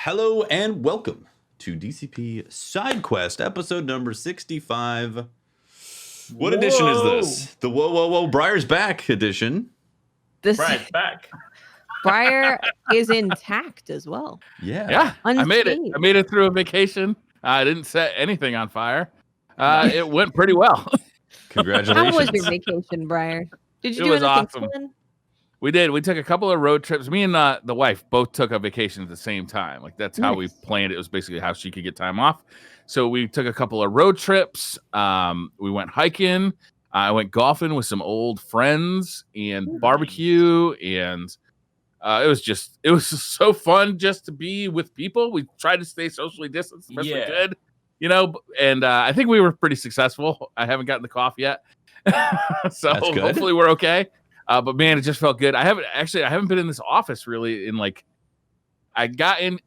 Hello and welcome to DCP SideQuest, episode number 65. What edition is this? The Whoa Briar's Back edition. Briar's back. Briar is intact as well. Yeah. I made it. I made it through a vacation. I didn't set anything on fire. It went pretty well. Congratulations. How was your vacation, Briar? Did you do anything awesome. fun? We did. We took a couple of road trips. Me and the wife both took a vacation at the same time. Like that's how we planned it. It was basically how she could get time off. So we took a couple of road trips. We went hiking. I went golfing with some old friends and barbecue. And it was just so fun just to be with people. We tried to stay socially distanced as best we could, you know, and I think we were pretty successful. I haven't gotten the cough yet. So hopefully we're okay. But man, it just felt good. I haven't been in this office really in like, came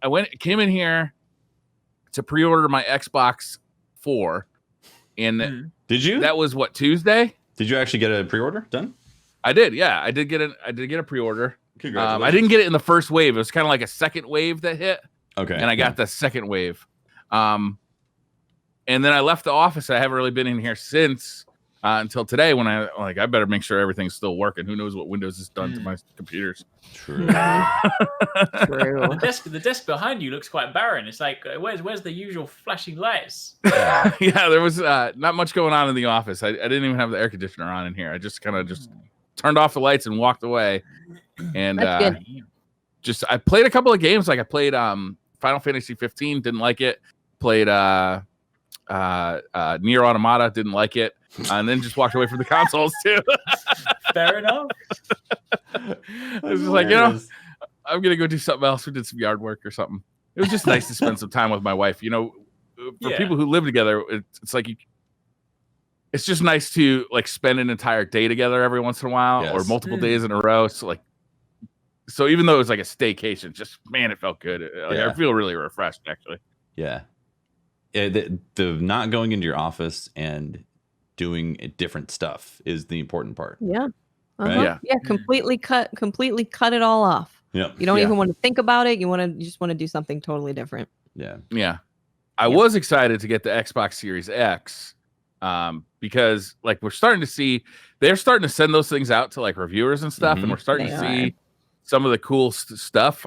in here to pre-order my Xbox 4. And did you? That was what, Tuesday? Did you actually get a pre-order done? I did. Yeah, I did get a pre-order. Congratulations. I didn't get it in the first wave. It was kind of like a second wave that hit. Okay. And I got the second wave. And then I left the office. I haven't really been in here since. Until today, when I better make sure everything's still working. Who knows what Windows has done to my computers? True. True. The desk behind you looks quite barren. It's like, where's the usual flashing lights? Yeah, there was not much going on in the office. I didn't even have the air conditioner on in here. I just kind of just turned off the lights and walked away. And I played a couple of games. Like I played Final Fantasy 15, didn't like it. Played Nier Automata, didn't like it. And then just walked away from the consoles too. Fair enough. I was just like, I'm gonna go do something else. We did some yard work or something. It was just nice to spend some time with my wife. You know, for people who live together, it's like it's just nice to like spend an entire day together every once in a while or multiple days in a row. So even though it was like a staycation, just man, it felt good. I feel really refreshed actually. Yeah. The not going into your office and doing different stuff is the important part. Yeah. Right? Yeah. Completely cut it all off. Yeah. You don't even want to think about it. You just want to do something totally different. Yeah. I was excited to get the Xbox Series X because like they're starting to send those things out to like reviewers and stuff, and we're starting to see some of the cool stuff.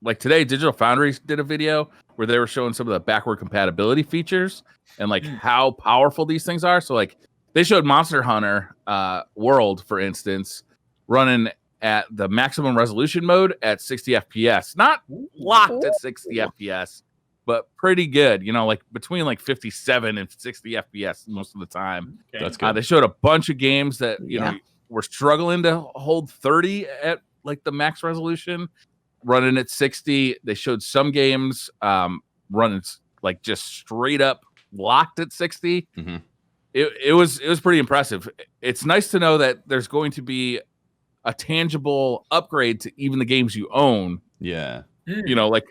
Like today, Digital Foundry did a video where they were showing some of the backward compatibility features and like how powerful these things are. So like they showed Monster Hunter World, for instance, running at the maximum resolution mode at 60 FPS, not locked at 60 FPS, but pretty good. You know, like between like 57 and 60 FPS most of the time. Okay. That's good. They showed a bunch of games that you know were struggling to hold 30 at like the max resolution. Running at 60. They showed some games running like just straight up locked at 60. It was pretty impressive. It's nice to know that there's going to be a tangible upgrade to even the games you own. Yeah. You know, like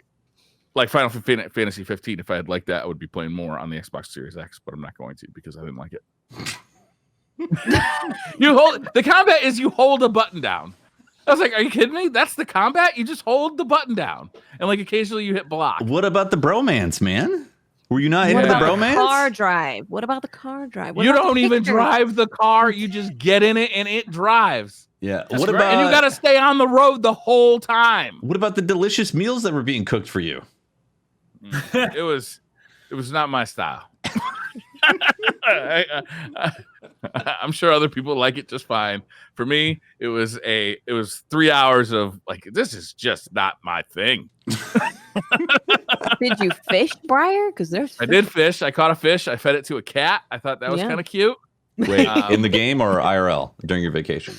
Final Fantasy 15. If I had liked that, I would be playing more on the Xbox Series X, but I'm not going to because I didn't like it. The combat is you hold a button down. I was like, are you kidding me? That's the combat? You just hold the button down. And like occasionally you hit block. What about the bromance, man? Were you not into the bromance? Car drive. What about the car drive? You don't even drive the car. You just get in it and it drives. Yeah. What about? And you got to stay on the road the whole time. What about the delicious meals that were being cooked for you? It was not my style. I'm sure other people like it just fine. For me, it was 3 hours of like, this is just not my thing. Did you fish, Briar? Because I did fish. I caught a fish. I fed it to a cat. I thought that was kind of cute. Wait, in the game or IRL during your vacation?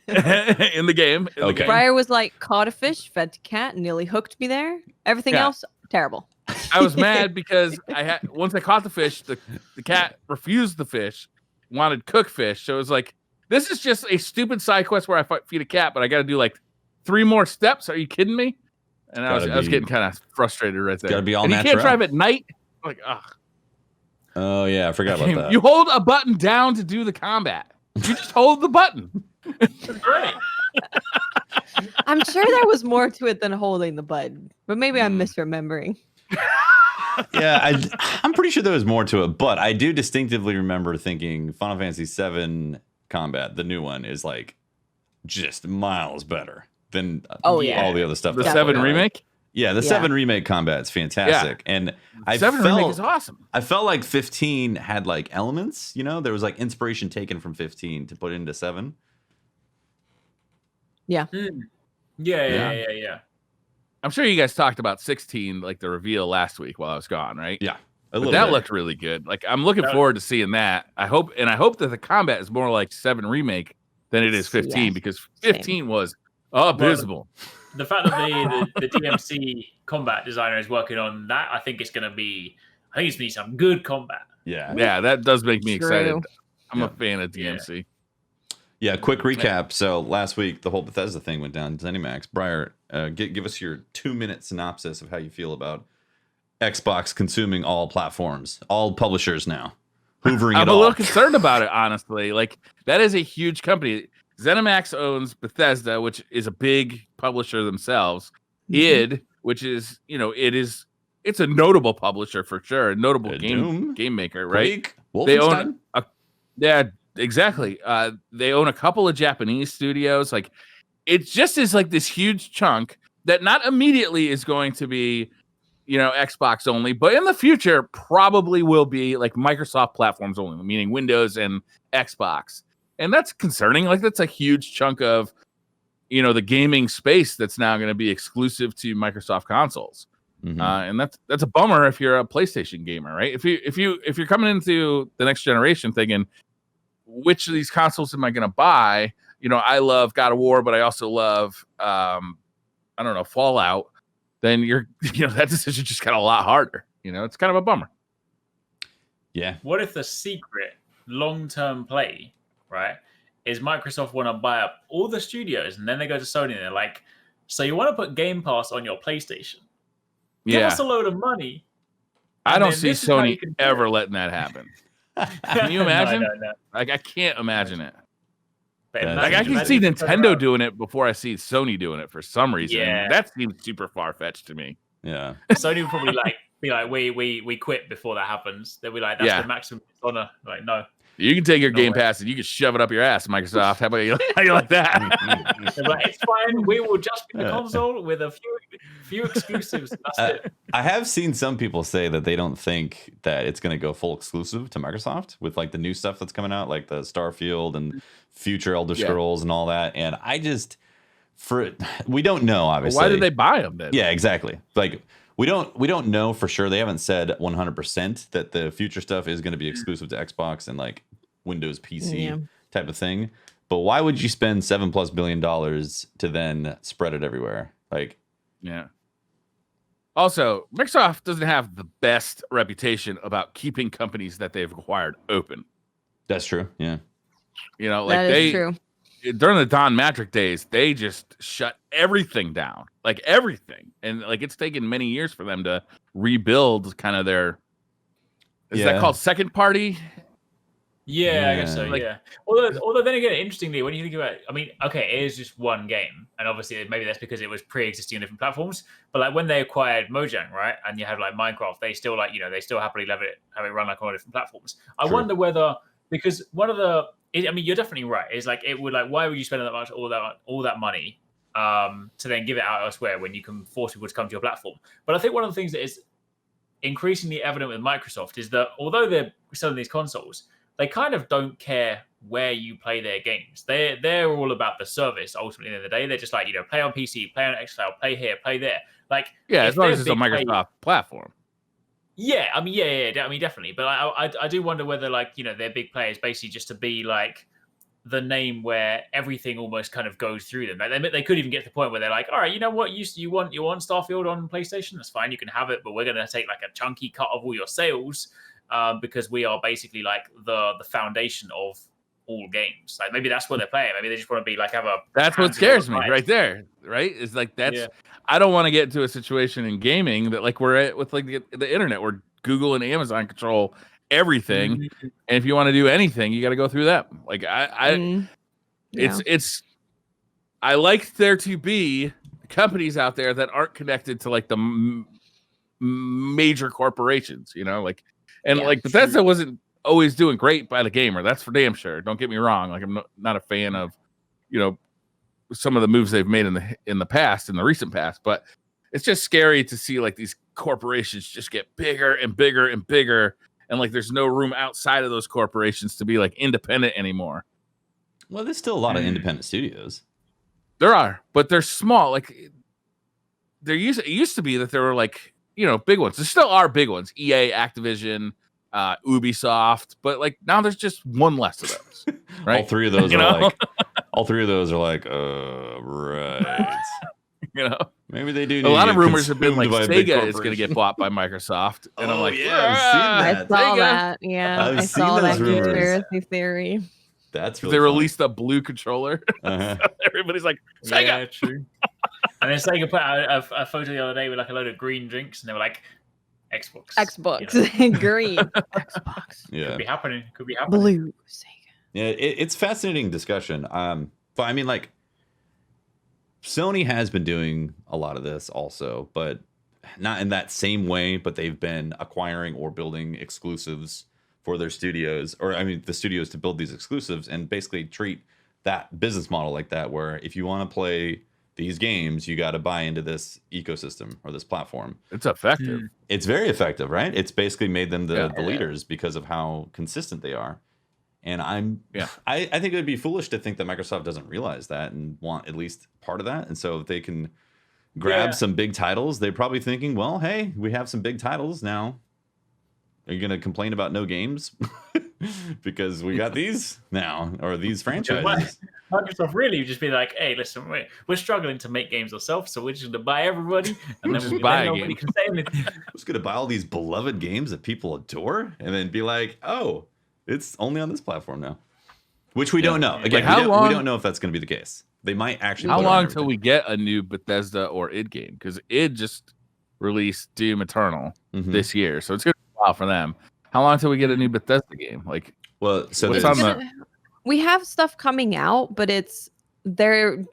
In the game. Okay. Briar was like, caught a fish, fed to cat, nearly hooked me there. Everything else, terrible. I was mad because once I caught the fish, the cat refused the fish, wanted cooked fish. So it was like, this is just a stupid side quest where I feed a cat, but I got to do like 3 more steps. Are you kidding me? And I was getting kind of frustrated right there. Got to be all and natural. You can't drive at night. Like, ugh. Oh yeah, I forgot about that. You hold a button down to do the combat. You just hold the button. Great. I'm sure there was more to it than holding the button, but maybe I'm misremembering. Yeah, I'm pretty sure there was more to it, but I do distinctively remember thinking Final Fantasy VII Combat, the new one, is like just miles better than all the other stuff. The 7 remake? Yeah, the 7 remake combat is fantastic. And I 7 remake is awesome. I felt like 15 had like elements, you know, there was like inspiration taken from 15 to put into 7. Yeah. Yeah. I'm sure you guys talked about 16, like the reveal last week while I was gone, right? Yeah. But that looked really good. Like I'm looking forward to seeing that. I hope that the combat is more like 7 remake than it is 15 because 15 was abysmal. The fact that the DMC combat designer is working on that, I think it's going to be some good combat. Yeah, that does make me excited. I'm a fan of DMC. Yeah, quick recap. So last week, the whole Bethesda thing went down. ZeniMax, Briar, give us your 2-minute synopsis of how you feel about Xbox consuming all platforms, all publishers now, hoovering it all. I'm a little concerned about it, honestly. Like, that is a huge company. ZeniMax owns Bethesda, which is a big publisher themselves. id, which is, it's a notable publisher for sure, a notable game maker, right? They own exactly. They own a couple of Japanese studios. Like, it just is like this huge chunk that not immediately is going to be, Xbox only, but in the future probably will be like Microsoft platforms only, meaning Windows and Xbox. And that's concerning. Like, that's a huge chunk of, the gaming space that's now going to be exclusive to Microsoft consoles. And that's a bummer if you're a PlayStation gamer, right? If you're coming into the next generation thinking, which of these consoles am I going to buy? I love God of War, but I also love, Fallout. Then that decision just got a lot harder. It's kind of a bummer. Yeah. What if the secret long-term play, right, is Microsoft want to buy up all the studios and then they go to Sony and they're like, so you want to put Game Pass on your PlayStation? Give us a load of money. I don't see Sony ever letting that happen. Can you imagine? No. Like, I can't imagine it. Like, I can see Nintendo doing it before I see Sony doing it for some reason. Yeah. That seems super far-fetched to me. Yeah. Sony would probably be like, we quit before that happens. They'll be like, that's the maximum honor. Like, no. You can take your Game Pass and you can shove it up your ass, Microsoft. How about you? How you like that? Like, it's fine. We will just be the console with a few exclusives. That's it. I have seen some people say that they don't think that it's going to go full exclusive to Microsoft with like the new stuff that's coming out, like the Starfield and future Elder Scrolls and all that. And we don't know, obviously. Well, why did they buy them then? Yeah, exactly. Like, we don't know for sure. They haven't said 100% that the future stuff is going to be exclusive to Xbox and like Windows PC type of thing. But why would you spend $7+ billion to then spread it everywhere? Like, yeah. Also, Microsoft doesn't have the best reputation about keeping companies that they've acquired open. That's true. Yeah. That is true. During the Don Matrick days, they just shut everything down, like everything. And like, it's taken many years for them to rebuild kind of their, is that called second party? Yeah, I guess so. Like, yeah. Although then again, interestingly, when you think about it, I mean, okay, it is just one game, and obviously maybe that's because it was pre-existing on different platforms. But like when they acquired Mojang, right, and you had like Minecraft, they still they still happily have it run like on different platforms. I wonder whether, because one of the, I mean, you're definitely right. It's like, it would like, why would you spend that much, all that money to then give it out elsewhere when you can force people to come to your platform? But I think one of the things that is increasingly evident with Microsoft is that although they're selling these consoles, they kind of don't care where you play their games. They're all about the service. Ultimately, at the end of the day, they're just like, play on PC, play on xCloud, play here, play there. Like, as long as it's a Microsoft platform. Yeah, I mean, I mean, definitely. But I do wonder whether, like, their big play is basically just to be like the name where everything almost kind of goes through them. Like, they could even get to the point where they're like, all right, you know what, you want Starfield on PlayStation? That's fine, you can have it, but we're going to take like a chunky cut of all your sales. Because we are basically like the foundation of all games. Like, maybe that's what they're playing. Maybe they just want to be like, that's what scares me right there. Right? It's like, I don't want to get into a situation in gaming that like we're at with like the internet where Google and Amazon control everything. Mm-hmm. And if you want to do anything, you got to go through that. Like it's I like there to be companies out there that aren't connected to like the major corporations, you know, like, and like Bethesda wasn't always doing great by the gamer. That's for damn sure. Don't get me wrong. Like, I'm not a fan of, you know, some of the moves they've made in the past, in the recent past, but it's just scary to see like these corporations just get bigger and bigger and bigger, and like there's no room outside of those corporations to be like independent anymore. Well, there's still a lot of independent studios. There are, but they're small. Like it used to be that there were like, you know, big ones. There still are big ones. EA, Activision, Ubisoft, but like now there's just one less of those. Right? All three of those are like, right. You know, maybe they do. A lot of rumors have been like Sega is going to get bought by Microsoft, and I'm like, I saw that. Yeah, I saw that conspiracy theory. That's really they released a blue controller. So everybody's like, Sega. Yeah, true. And then Sega put out a photo the other day with like a load of green drinks, and they were like, Xbox, you know? Green Xbox. Yeah, could be happening. Blue Sega. Yeah, it's fascinating discussion. But I mean, like, Sony has been doing a lot of this also, but not in that same way. But they've been acquiring or building exclusives for their studios, or I mean, the studios to build these exclusives and basically treat that business model like that, where if you want to play these games, you got to buy into this ecosystem or this platform. It's effective. It's very effective, right? It's basically made them the leaders because of how consistent they are. And I think it would be foolish to think that Microsoft doesn't realize that and want at least part of that. And so if they can grab some big titles, they're probably thinking, well, hey, we have some big titles now. Are you going to complain about no games? Because we got these now, or these franchises. Microsoft really just be like, hey, listen, we're struggling to make games ourselves, so we're just going to buy everybody, and then nobody can say anything. We're just going to buy all these beloved games that people adore, and then be like, oh, it's only on this platform now. Which we don't know. Again, like we don't know if that's going to be the case. They might actually. How long till we get a new Bethesda or id game? Because id just released Doom Eternal this year, so it's going to be a while for them. How long till we get a new Bethesda game? Like, well, so we have stuff coming out, but they're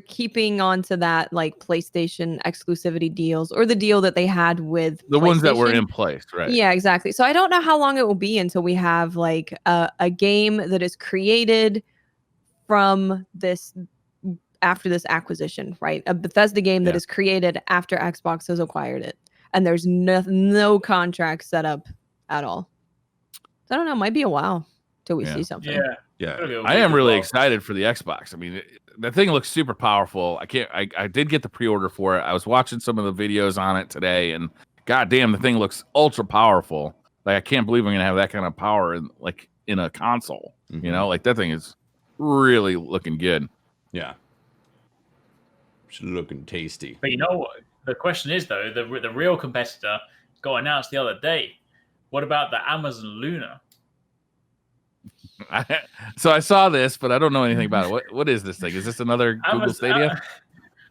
keeping on to that like PlayStation exclusivity deals, or the deal that they had with the ones that were in place, right? Yeah, exactly. So I don't know how long it will be until we have like a game that is created from this after this acquisition, right? A Bethesda game that is created after Xbox has acquired it, and there's no contract set up at all. So I don't know. It might be a while till we see something. Yeah. I am really excited for the Xbox. I mean, the thing looks super powerful. I did get the pre-order for it. I was watching some of the videos on it today, and goddamn, the thing looks ultra powerful. Like, I can't believe I'm gonna have that kind of power in a console. You know, like that thing is really looking good. Yeah. It's looking tasty. But you know what? The question is though, the real competitor got announced the other day. What about the Amazon Luna? So I saw this, but I don't know anything about it. What is this thing? Is this another Google Stadia?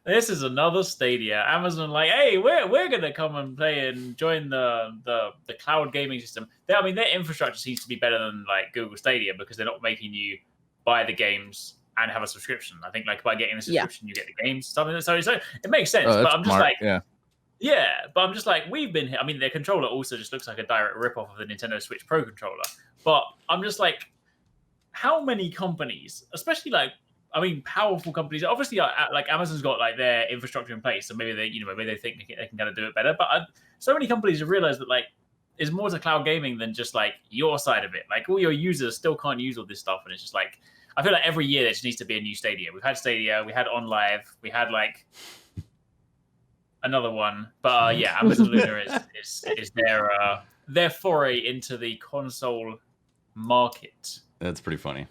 This is another Stadia. Amazon, like, hey, we're gonna come and play and join the cloud gaming system. I mean, their infrastructure seems to be better than like Google Stadia because they're not making you buy the games and have a subscription. I think like by getting a subscription, you get the games. Something so it makes sense. But I'm just smart. like, yeah, but I'm just like, we've been here. I mean, their controller also just looks like a direct ripoff of the Nintendo Switch Pro controller. But I'm just like, how many companies, especially like, I mean, powerful companies, obviously like Amazon's got like their infrastructure in place, so maybe they think they can kind of do it better. But so many companies have realized that like, there's more to cloud gaming than just like your side of it. Like all your users still can't use all this stuff, and it's just like, I feel like every year there just needs to be a new Stadia. We've had Stadia, we had OnLive, we had like another one, but Amazon Luna is their foray into the console market. That's pretty funny.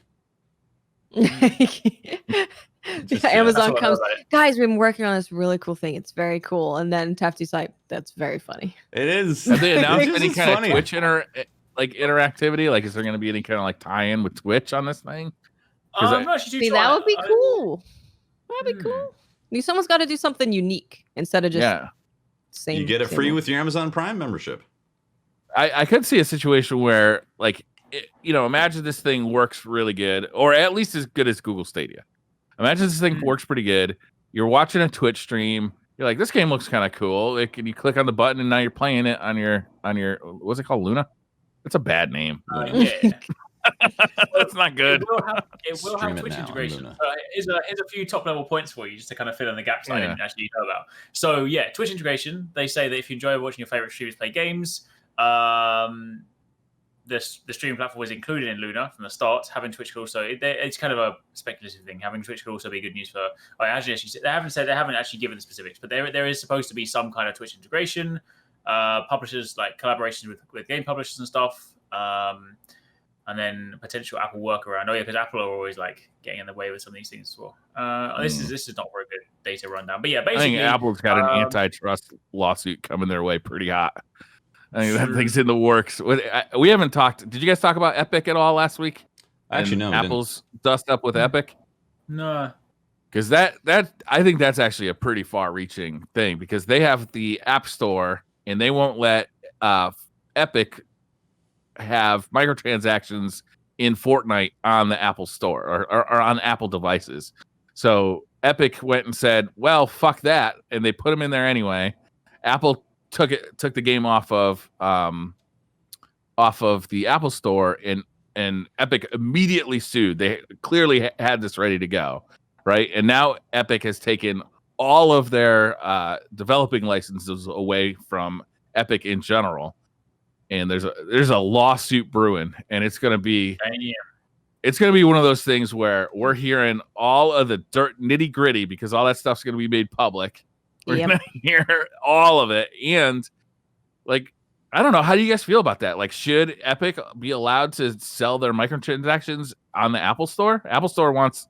Amazon comes, guys, we've been working on this really cool thing. It's very cool. And then Tefty's like, that's very funny. It is. Have they announced any kind of Twitch interactivity? Like, is there going to be any kind of like tie-in with Twitch on this thing? That would be cool. That'd be cool. Someone's got to do something unique instead of just same. You get it free with your Amazon Prime membership. I could see a situation where, like, imagine this thing works really good, or at least as good as Google Stadia. Imagine this thing works pretty good. You're watching a Twitch stream. You're like, this game looks kind of cool. Like, and you click on the button, and now you're playing it on your what's it called, Luna? It's a bad name. Yeah. That's not good. It will have Twitch integration. Here's a few top level points for you just to kind of fill in the gaps I didn't actually know about. So yeah, Twitch integration. They say that if you enjoy watching your favorite streamers play games, the streaming platform was included in Luna from the start. Having Twitch could also, it's kind of a speculative thing. Having Twitch could also be good news for. They haven't actually given the specifics, but there is supposed to be some kind of Twitch integration. Publishers like collaborations with game publishers and stuff. And then potential Apple workaround. Oh yeah, because Apple are always like getting in the way with some of these things as well. This is not very good data rundown. But yeah, basically, I think Apple's got an antitrust lawsuit coming their way pretty hot. I think that thing's in the works. We haven't talked. Did you guys talk about Epic at all last week? Actually, no. Apple's dust up with Epic. No, because that I think that's actually a pretty far-reaching thing because they have the App Store and they won't let Epic have microtransactions in Fortnite on the Apple Store or on Apple devices. So Epic went and said, "Well, fuck that," and they put them in there anyway. Apple took the game off of the Apple Store, and Epic immediately sued. They clearly had this ready to go, right? And now Epic has taken all of their developing licenses away from Epic in general. And there's a lawsuit brewing, and it's gonna be one of those things where we're hearing all of the dirt nitty gritty because all that stuff's gonna be made public. We're gonna hear all of it, and like I don't know, how do you guys feel about that? Like, should Epic be allowed to sell their microtransactions on the Apple Store? Apple Store wants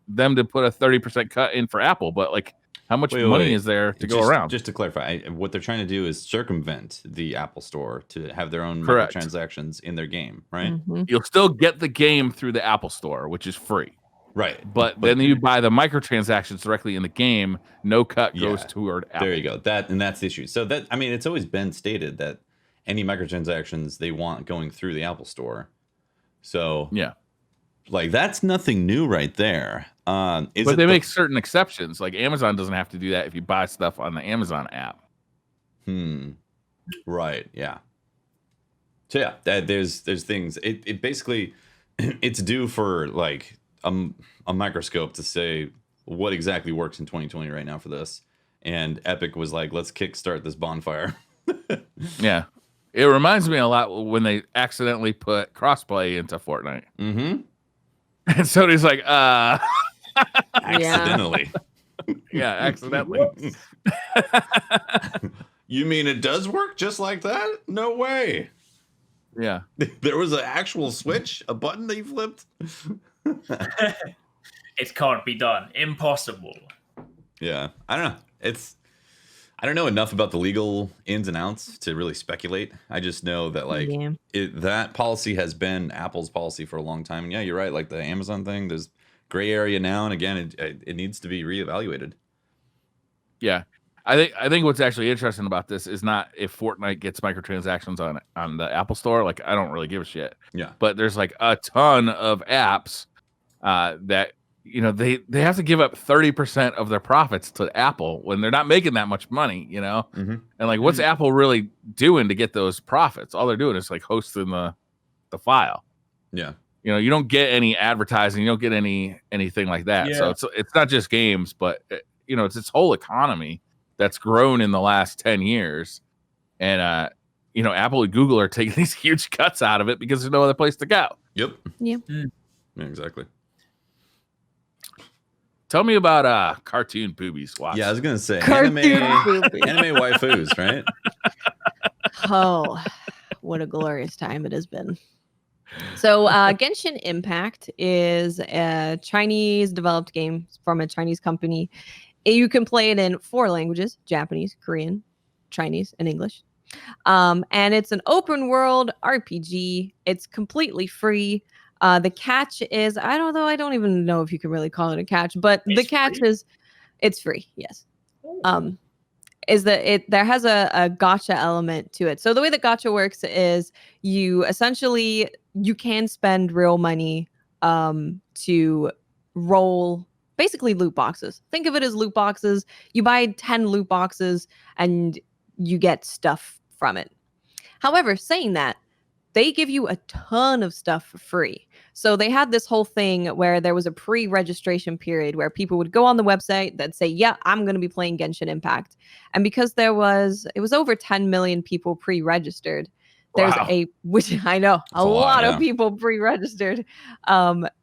them to put a 30% cut in for Apple, but like, how much money is there to go around? Just to clarify, what they're trying to do is circumvent the Apple Store to have their own microtransactions in their game, right? Mm-hmm. You'll still get the game through the Apple Store, which is free. Right. But then you buy the microtransactions directly in the game. No cut goes toward Apple. There you go. That's the issue. So it's always been stated that any microtransactions they want going through the Apple Store. So yeah. Like, that's nothing new right there. But they make certain exceptions. Like, Amazon doesn't have to do that if you buy stuff on the Amazon app. Right. Yeah. So yeah, there's things. It basically it's due for like a microscope to say what exactly works in 2020 right now for this. And Epic was like, let's kickstart this bonfire. Yeah. It reminds me a lot when they accidentally put crossplay into Fortnite. Mm-hmm. And Sony's like, accidentally. Yeah, accidentally. You mean it does work just like that? No way. Yeah. There was an actual switch, a button that you flipped. It can't be done. Impossible. Yeah. I don't know. I don't know enough about the legal ins and outs to really speculate. I just know that like that policy has been Apple's policy for a long time. And yeah, you're right. Like the Amazon thing, there's gray area now, and again, it needs to be reevaluated. Yeah, I think what's actually interesting about this is not if Fortnite gets microtransactions on the Apple Store. Like, I don't really give a shit. Yeah, but there's like a ton of apps that. You know, they have to give up 30% of their profits to Apple when they're not making that much money, you know? Mm-hmm. And like, what's Apple really doing to get those profits? All they're doing is like hosting the file. Yeah. You know, you don't get any advertising, you don't get anything like that. Yeah. So it's not just games, but you know, it's this whole economy that's grown in the last 10 years. And you know, Apple and Google are taking these huge cuts out of it because there's no other place to go. Yep. Yeah. Yeah, exactly. Tell me about cartoon boobies. Watch. Yeah, I was gonna say cartoon anime waifus, right? Oh, what a glorious time it has been. So Genshin Impact is a Chinese developed game from a Chinese company. You can play it in 4 languages: Japanese, Korean, Chinese, and English. And it's an open world RPG. It's completely free. The catch is, I don't even know if you can really call it a catch, but the catch is it's free. Yes. Is that there has a gacha element to it. So the way that gacha works is you can spend real money to roll basically loot boxes. Think of it as loot boxes. You buy 10 loot boxes and you get stuff from it. However, saying that, they give you a ton of stuff for free. So they had this whole thing where there was a pre-registration period where people would go on the website that say, yeah, I'm going to be playing Genshin Impact. And because it was over 10 million people pre-registered, there's which I know, a lot of people pre-registered.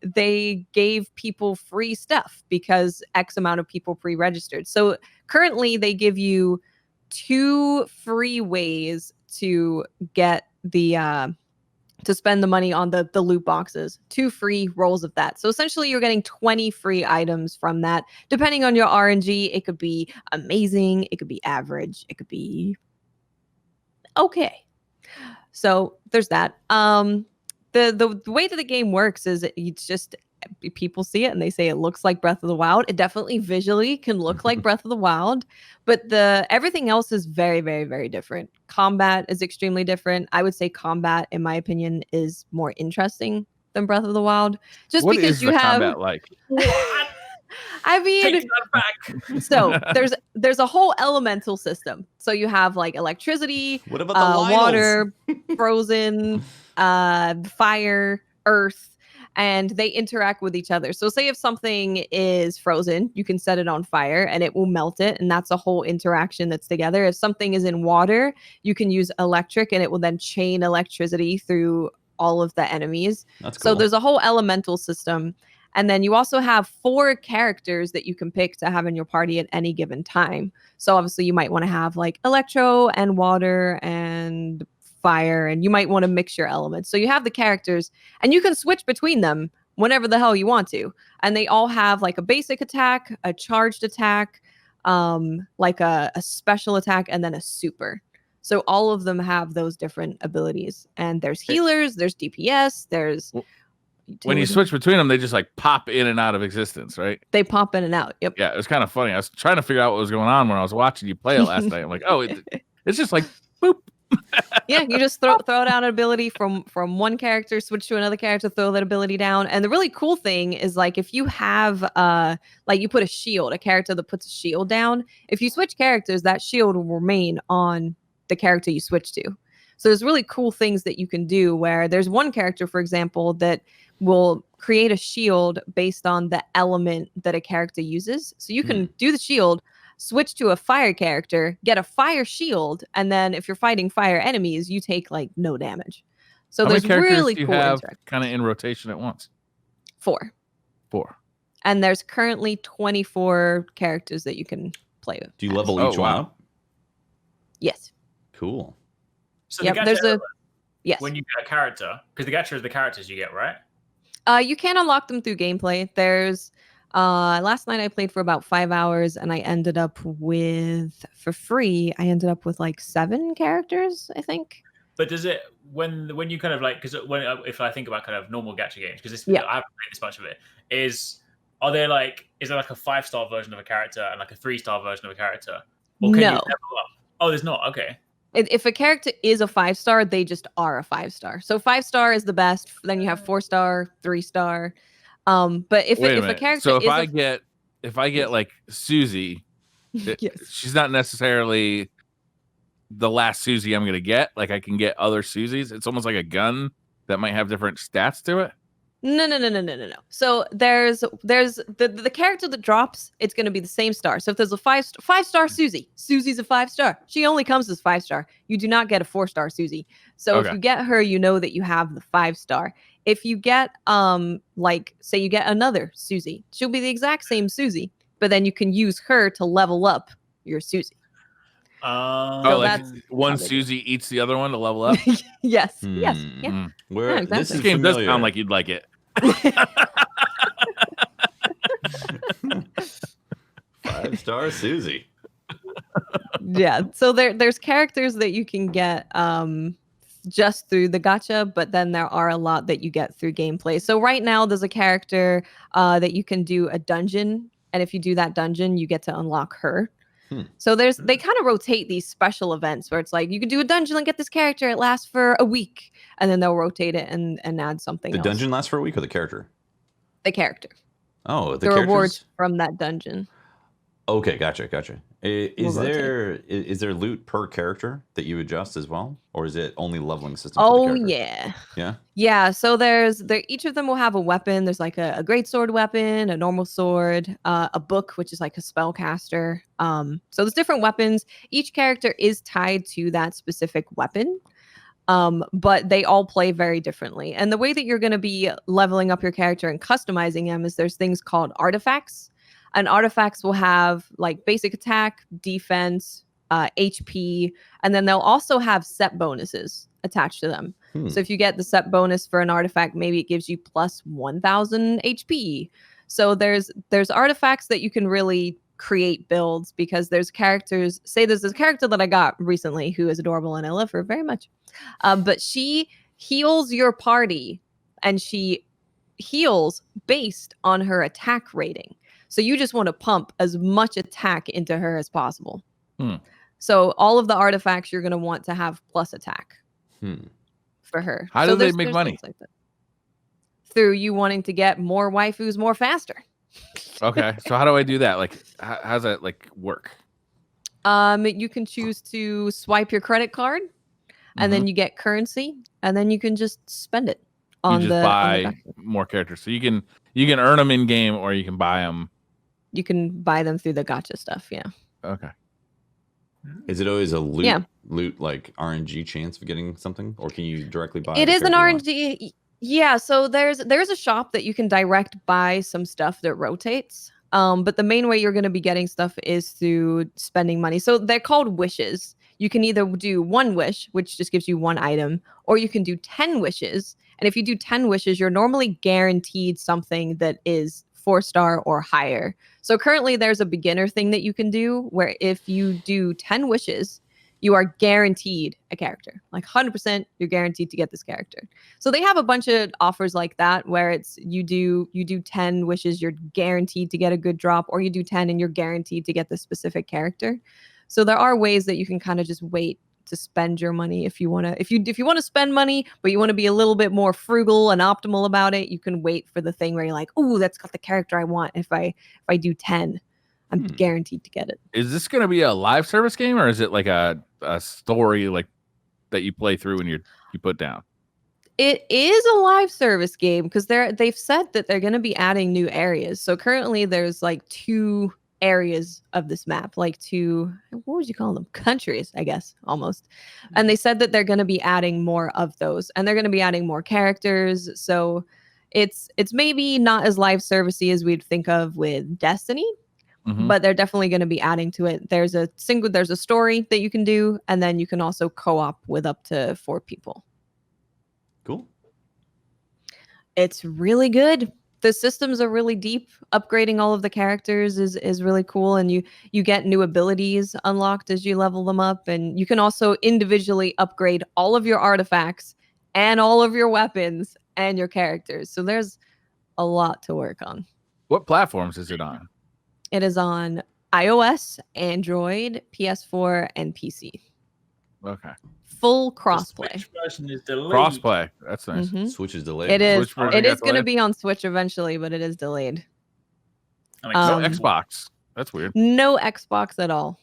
They gave people free stuff because X amount of people pre-registered. So currently they give you 2 free ways to get the to spend the money on the loot boxes. 2 free rolls of that. So essentially you're getting 20 free items from that. Depending on your RNG, it could be amazing, it could be average, it could be okay. So there's that. The way that the game works is it's just people see it and they say it looks like Breath of the Wild. It definitely visually can look like Breath of the Wild, but everything else is very, very, very different. Combat is extremely different. I would say combat, in my opinion, is more interesting than Breath of the Wild. Just what because is you the have combat like? I mean, Take that back. so there's a whole elemental system. So you have like electricity, What about the water, frozen, fire, earth, and they interact with each other. So say if something is frozen, you can set it on fire and it will melt it, and that's a whole interaction that's together. If something is in water, you can use electric and it will then chain electricity through all of the enemies. That's cool. So there's a whole elemental system. And then you also have 4 characters that you can pick to have in your party at any given time. So obviously you might want to have like electro and water and fire, and you might want to mix your elements. So you have the characters and you can switch between them whenever the hell you want to. And they all have like a basic attack, a charged attack, like a special attack, and then a super. So all of them have those different abilities. And there's healers, there's DPS, there's... When you switch between them, they just like pop in and out of existence, right? They pop in and out. Yep. Yeah, it was kind of funny. I was trying to figure out what was going on when I was watching you play it last night. I'm like, oh, it's just like boop. Yeah, you just throw down an ability from one character, switch to another character, throw that ability down. And the really cool thing is like if you have like you put a character that puts a shield down, if you switch characters, that shield will remain on the character you switch to. So there's really cool things that you can do where there's one character, for example, that will create a shield based on the element that a character uses. So you can do the shield, switch to a fire character, get a fire shield, and then if you're fighting fire enemies, you take like no damage. So how there's many characters really do you cool have kind of in rotation at once? 4. And there's currently 24 characters that you can play with. Do you level each one up? Yes. Cool. So yep, there's a yes. When you get a character, because the gacha is the characters you get, right? You can unlock them through gameplay. There's last night I played for about 5 hours and I ended up with, for free, I ended up with like 7 characters, I think. But does it when you kind of like, because when if I think about kind of normal gacha games, because I haven't played this much of it, is there like a 5-star version of a character and like a 3-star version of a character? Or can you level up? Oh, there's not. Okay. If a character is a 5-star, they just are a 5-star. So 5-star is the best. Then you have 4-star, 3-star. But if a character, so if I get like Susie, yes. She's not necessarily the last Susie I'm gonna get. Like I can get other Susies. It's almost like a gun that might have different stats to it. No. So there's the character that drops, it's going to be the same star. So if there's a 5-star Susie's a 5-star. She only comes as 5-star. You do not get a 4-star Susie. So if you get her, you know that you have the 5-star. If you get like say you get another Susie, she'll be the exact same Susie, but then you can use her to level up your Susie. So like one Susie eats the other one to level up. Yes. Yeah. Exactly. This game does sound like you'd like it. 5-star Susie. Yeah. So there's characters that you can get just through the gacha, but then there are a lot that you get through gameplay. So right now there's a character that you can do a dungeon, and if you do that dungeon, you get to unlock her. So they kind of rotate these special events where it's like you can do a dungeon and get this character. It lasts for a week, and then they'll rotate it and add something. The dungeon lasts for a week, or the character? The character. Oh, the rewards from that dungeon. Okay, gotcha. Is there loot per character that you adjust as well, or is it only leveling system? Oh, for the character? Yeah. So each of them will have a weapon. There's like a great sword weapon, a normal sword, a book, which is like a spellcaster. So there's different weapons. Each character is tied to that specific weapon. But they all play very differently. And the way that you're going to be leveling up your character and customizing them is there's things called artifacts. And artifacts will have like basic attack, defense, HP, and then they'll also have set bonuses attached to them. So if you get the set bonus for an artifact, maybe it gives you plus 1,000 HP. So there's artifacts that you can really create builds, because there's characters. Say there's this character that I got recently who is adorable and I love her very much. But she heals your party, and she heals based on her attack rating. So you just want to pump as much attack into her as possible. So all of the artifacts you're going to want to have plus attack for her. How do they make money? Like that. Through you wanting to get more waifus more faster. Okay, so how do I do that? Like, how's that like work? You can choose to swipe your credit card, and then you get currency, and then you can just spend it on you just buy more characters. So you can earn them in game, or you can buy them. You can buy them through the gacha stuff. Yeah. Okay. Is it always a loot like RNG chance of getting something, or can you directly buy? It is an RNG. Yeah, so there's a shop that you can direct buy some stuff that rotates. But the main way you're going to be getting stuff is through spending money. So they're called wishes. You can either do one wish, which just gives you one item, or you can do 10 wishes. And if you do 10 wishes, you're normally guaranteed something that is 4-star or higher. So currently there's a beginner thing that you can do where if you do 10 wishes, you are guaranteed a character. Like 100% you're guaranteed to get this character. So they have a bunch of offers like that where it's you do 10 wishes, you're guaranteed to get a good drop, or you do 10 and you're guaranteed to get the specific character. So there are ways that you can kind of just wait to spend your money if you want to. If you want to spend money, but you want to be a little bit more frugal and optimal about it, you can wait for the thing where you're like, "Oh, that's got the character I want." If I do 10, I'm guaranteed to get it. Is this going to be a live service game, or is it like a story like that you play through and you put down? It is a live service game because they've said that they're going to be adding new areas. So currently there's like 2 areas of this map, like 2, what would you call them? Countries, I guess, almost. And they said that they're going to be adding more of those, and they're going to be adding more characters. So it's maybe not as live servicey as we'd think of with Destiny, but they're definitely going to be adding to it. There's a story that you can do, and then you can also co-op with up to 4 people. Cool. It's really good. The systems are really deep. Upgrading all of the characters is really cool, and you get new abilities unlocked as you level them up, and you can also individually upgrade all of your artifacts and all of your weapons and your characters. So there's a lot to work on. What platforms is it on? It is on iOS, Android, PS4, and PC. Okay. Full crossplay. The Switch version is delayed. Crossplay. That's nice. Switch is delayed. It is. It is going to be on Switch eventually, but it is delayed. No Xbox. That's weird. No Xbox at all.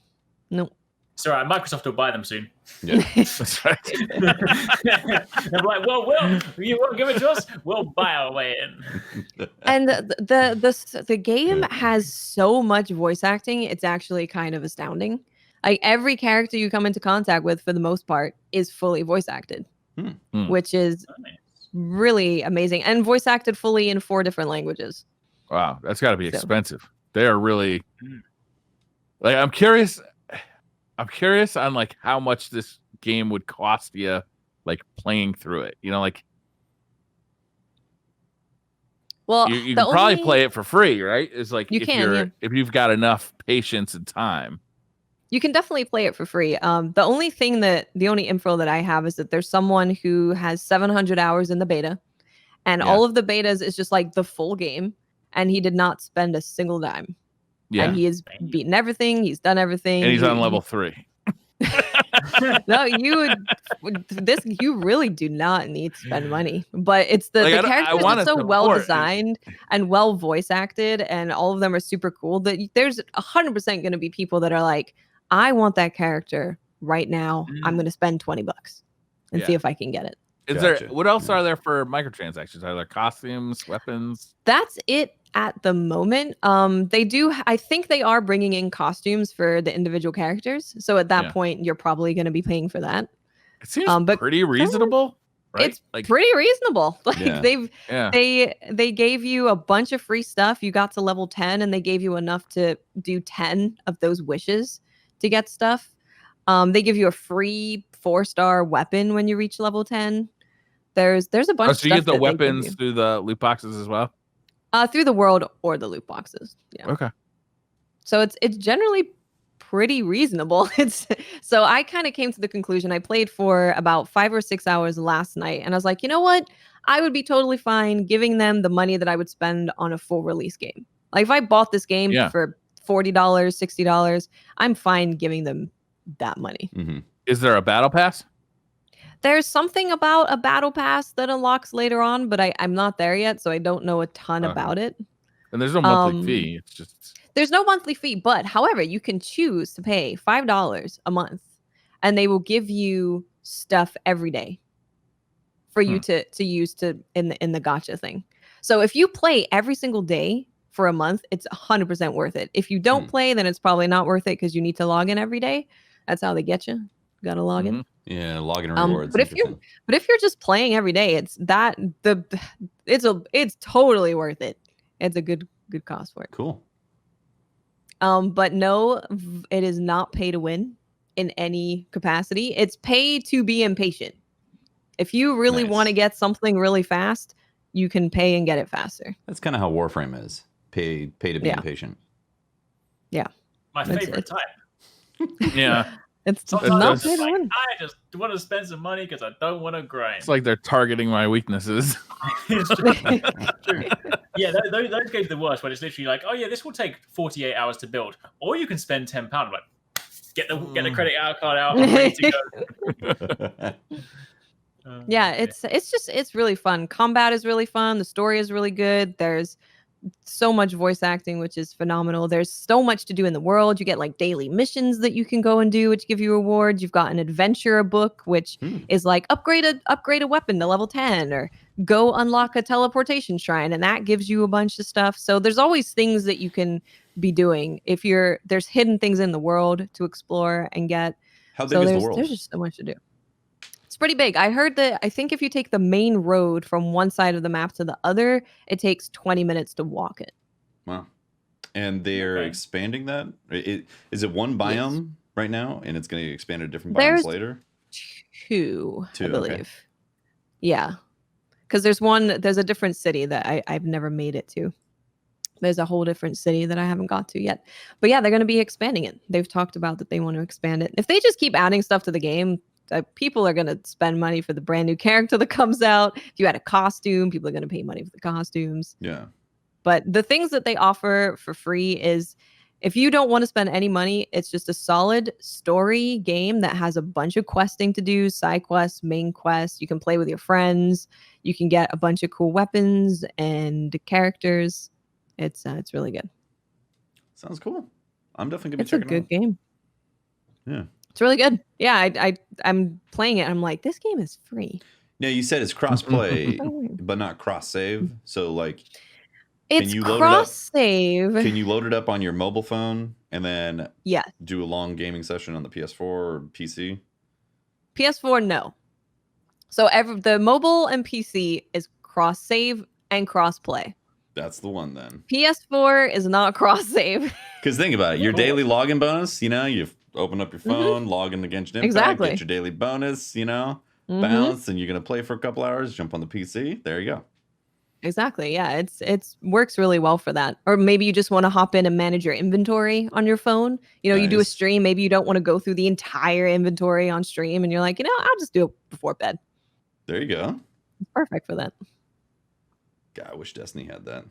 No. It's all right. Microsoft will buy them soon. Yeah, that's right. They're like, well, you won't give it to us? We'll buy our way in. And the game has so much voice acting. It's actually kind of astounding. Like every character you come into contact with, for the most part, is fully voice acted, which is really amazing, and voice acted fully in 4 different languages. Wow, that's got to be expensive. They are really like. I'm curious on like how much this game would cost you, like playing through it. You know, like. Well, you can probably play it for free, right? It's like if you've got enough patience and time. You can definitely play it for free. The only info that I have is that there's someone who has 700 hours in the beta, and all of the betas is just like the full game, and he did not spend a single dime. Yeah. And he has beaten everything. He's done everything. And he's on level 3. No, you really do not need to spend money, but it's the characters are so well designed and well voice acted, and all of them are super cool that there's 100% going to be people that are like, I want that character right now. I'm going to spend $20 and see if I can get it. Is there what else are there for microtransactions? Are there costumes, weapons? That's it at the moment. They do. I think they are bringing in costumes for the individual characters. So at that point, you're probably going to be paying for that. It seems pretty reasonable, right? It's pretty reasonable. Like they gave you a bunch of free stuff. You got to level 10, and they gave you enough to do 10 of those wishes to get stuff. They give you a free 4-star weapon when you reach level 10. There's a bunch of stuff. So you get the weapons through the loot boxes as well? Through the world or the loot boxes. Yeah. Okay. So it's generally pretty reasonable. So I kind of came to the conclusion. I played for about 5 or 6 hours last night, and I was like, you know what? I would be totally fine giving them the money that I would spend on a full release game. Like if I bought this game for $40, $60, I'm fine giving them that money. Mm-hmm. Is there a battle pass? There's something about a battle pass that unlocks later on, but I'm not there yet, so I don't know a ton about it. And there's no monthly fee. It's just there's no monthly fee, but however, you can choose to pay $5 a month, and they will give you stuff every day for you to use in the gacha thing. So if you play every single day for a month, it's 100% worth it. If you don't play, then it's probably not worth it because you need to log in every day. That's how they get you. You got to log in. Yeah, login rewards. But if you're just playing every day, it's totally worth it. It's a good cost for it. Cool. But no, it is not pay to win in any capacity. It's pay to be impatient. If you really want to get something really fast, you can pay and get it faster. That's kind of how Warframe is. Pay to be impatient. Yeah. My favorite type. Yeah. It's not pay to like, win. I just want to spend some money because I don't want to grind. It's like they're targeting my weaknesses. It's true. Yeah, those games are the worst when it's literally like, oh yeah, this will take 48 hours to build, or you can spend £10. Like, get the credit card out, I'm ready to go. Yeah, it's really fun. Combat is really fun. The story is really good. There's so much voice acting, which is phenomenal. There's so much to do in the world. You get like daily missions that you can go and do, which give you rewards. You've got an adventure book, which is like upgrade a weapon to level 10, or go unlock a teleportation shrine, and that gives you a bunch of stuff. So there's always things that you can be doing if there's hidden things in the world to explore and get. How big is the world? There's just so much to do. It's pretty big. I heard that I think if you take the main road from one side of the map to the other, it takes 20 minutes to walk it. Wow. And they're expanding that? Is it one biome right now, and it's going to get expanded to different biomes later? Two, I believe. Okay. Yeah. Because there's a different city that I've never made it to. There's a whole different city that I haven't got to yet. But yeah, they're going to be expanding it. They've talked about that they want to expand it. If they just keep adding stuff to the game, people are going to spend money for the brand new character that comes out. If you had a costume, people are going to pay money for the costumes. Yeah. But the things that they offer for free is, if you don't want to spend any money, it's just a solid story game that has a bunch of questing to do, side quests, main quests. You can play with your friends. You can get a bunch of cool weapons and characters. It's really good. Sounds cool. I'm definitely going to be checking it out. It's a good game. Yeah. It's really good. Yeah, I'm playing it. I'm like, this game is free. Now, you said it's cross-play, but not cross-save. So, like, it's cross-save. Can you load it up on your mobile phone and then do a long gaming session on the PS4 or PC? PS4, no. So the mobile and PC is cross-save and cross-play. That's the one then. PS4 is not cross-save. Because think about it. Your daily login bonus, you've open up your phone, log into Genshin Impact, get your daily bonus, bounce, and you're going to play for a couple hours, jump on the PC. There you go. Exactly. Yeah, it's works really well for that. Or maybe you just want to hop in and manage your inventory on your phone. You do a stream, maybe you don't want to go through the entire inventory on stream, and you're like, I'll just do it before bed. There you go. It's perfect for that. God, I wish Destiny had that.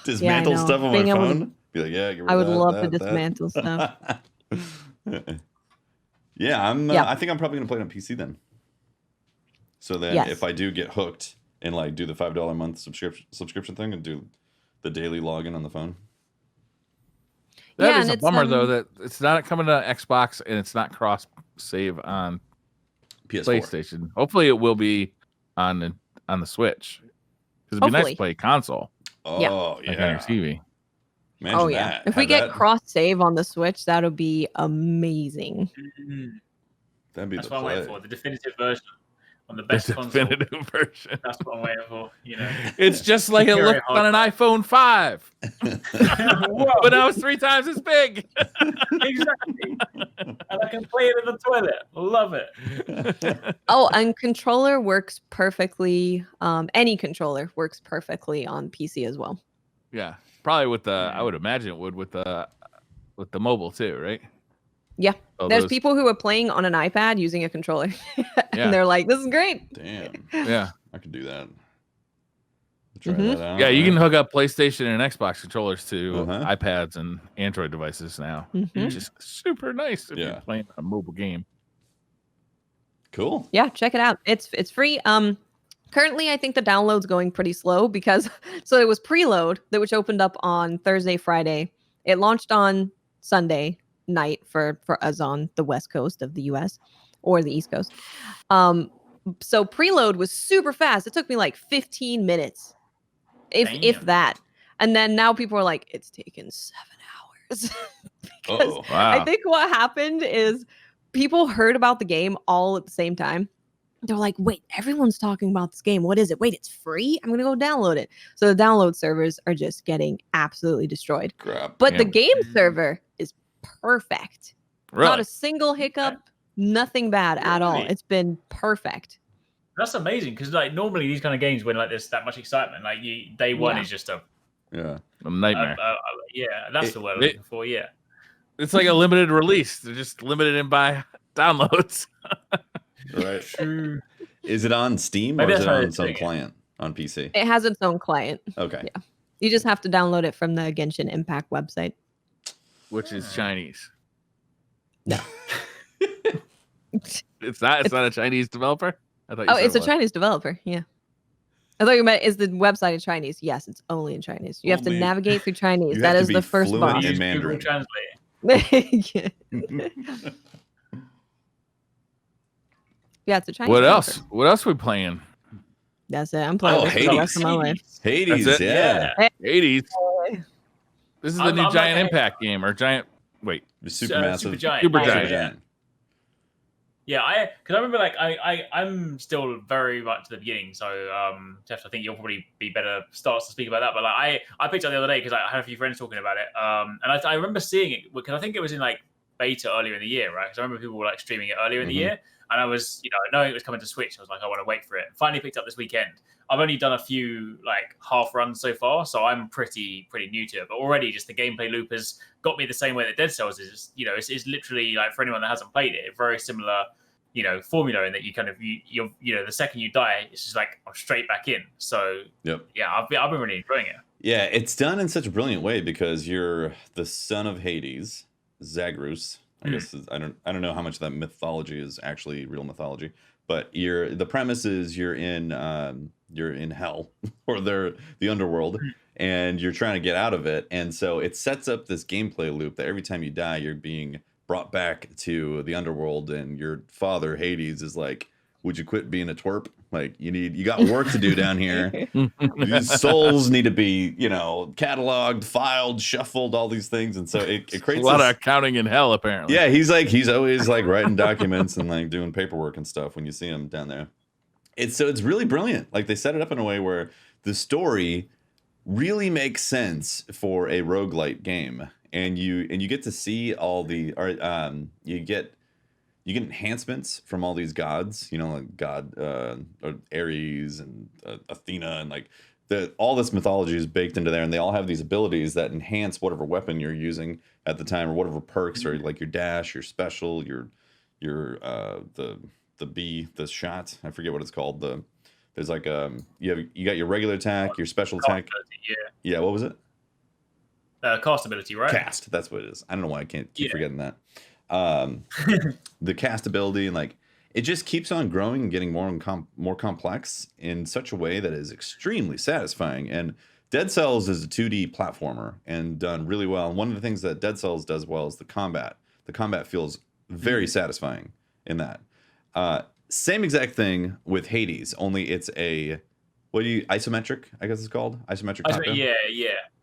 Dismantle stuff on my phone. Be like, I would love to dismantle stuff. Yeah, Yeah. I think I'm probably gonna play it on PC then. So then, Yes. if I do get hooked and like do the $5 a month subscription thing and do the daily login on the phone. That is a bummer though that it's not coming to Xbox and it's not cross save on PS4. PlayStation. Hopefully, it will be on the Switch because it'd be nice to play console. Oh like on your TV. Imagine yeah. that. If we get cross save on the Switch, that'll be amazing. That'd be That's the what I'm play. waiting for. The definitive version on the best console. Definitive version. That's what I'm waiting for. You know, it's just like it looked on an iPhone 5, but now it's 3 times as big. Exactly. And I can play it in the toilet. Love it. Oh, and controller works perfectly. Any controller works perfectly on PC as well. Yeah, probably with the. I would imagine it would with the mobile too, right? Yeah, Oh, there's people who are playing on an iPad using a controller, and they're like, "This is great." Damn. Yeah, I could do that. Try that out. Yeah, you can hook up PlayStation and Xbox controllers to iPads and Android devices now, which is super nice if you're playing a mobile game. Cool. Yeah, check it out. It's free. Currently, I think the download's going pretty slow because so it was preload which opened up on Thursday, Friday. It launched on Sunday night for us on the West Coast of the US or the East Coast. So preload was super fast. It took me like 15 minutes, if that. And then now people are like, it's taken 7 hours. Because I think what happened is people heard about the game all at the same time. They're like, wait, everyone's talking about this game. What is it? Wait, it's free? I'm going to go download it. So the download servers are just getting absolutely destroyed. Crap. But the game server is perfect. Really? Not a single hiccup, nothing bad at all. It's been perfect. That's amazing because like normally these kind of games when like there's that much excitement, like day one is just a nightmare. That's the word I'm looking for. Yeah, it's like a limited release. They're just limited in by downloads. Right. Is it on Steam or is it on its own client on PC? It has its own client. Okay. Yeah. You just have to download it from the Genshin Impact website. Which is Chinese. No. It's not a Chinese developer? I thought you said it's a Chinese developer. Yeah. I thought you meant is the website in Chinese? Yes, it's only in Chinese. You have to navigate through Chinese. That is the first boss. In Mandarin. Translate. Yeah, it's a Chinese. What else? What else are we playing? That's it. I'm playing this for the rest of my life. Hades, yeah. Hades. This is the new Giant Impact game or Giant. Wait, Supermassive. Super Giant. Yeah, because I remember like I'm still very much at the beginning, so Jeff, I think you'll probably be better starts to speak about that. But like I picked it up the other day because I had a few friends talking about it, and I remember seeing it because I think it was in like beta earlier in the year, right? Because I remember people were like streaming it earlier in the year, and I was knowing it was coming to Switch, I was like, I want to wait for it. Finally picked up this weekend. I've only done a few like half runs so far, so I'm pretty new to it. But already, just the gameplay loop has got me the same way that Dead Cells is. It's literally like for anyone that hasn't played it, very similar, formula in that you kind of you're the second you die, it's just like I'm straight back in. So yeah, I've been really enjoying it. Yeah, it's done in such a brilliant way because you're the son of Hades, Zagreus. I guess I don't know how much of that mythology is actually real mythology, but the premise is you're in hell or the underworld, and you're trying to get out of it. And so it sets up this gameplay loop that every time you die, you're being brought back to the underworld, and your father Hades is like, would you quit being a twerp? Like you got work to do down here. These souls need to be, cataloged, filed, shuffled, all these things. And so it creates a lot of accounting in hell, apparently. Yeah, he's always like writing documents and like doing paperwork and stuff when you see him down there. It's really brilliant. Like they set it up in a way where the story really makes sense for a roguelite game. And you get to see all the you get enhancements from all these gods, like God Ares and Athena, and like all this mythology is baked into there, and they all have these abilities that enhance whatever weapon you're using at the time, or whatever perks, or like your dash, your special, your the shot. I forget what it's called. There's like you got your regular attack, your special attack. Yeah, what was it? Cast ability, right? Cast, that's what it is. I don't know why I can't keep forgetting that. The castability, and like it just keeps on growing and getting more complex in such a way that is extremely satisfying. And Dead Cells is a 2D platformer and done really well. And one of the things that Dead Cells does well is the combat. The combat feels very satisfying in that. Same exact thing with Hades, only it's a isometric, I guess it's called isometric top down.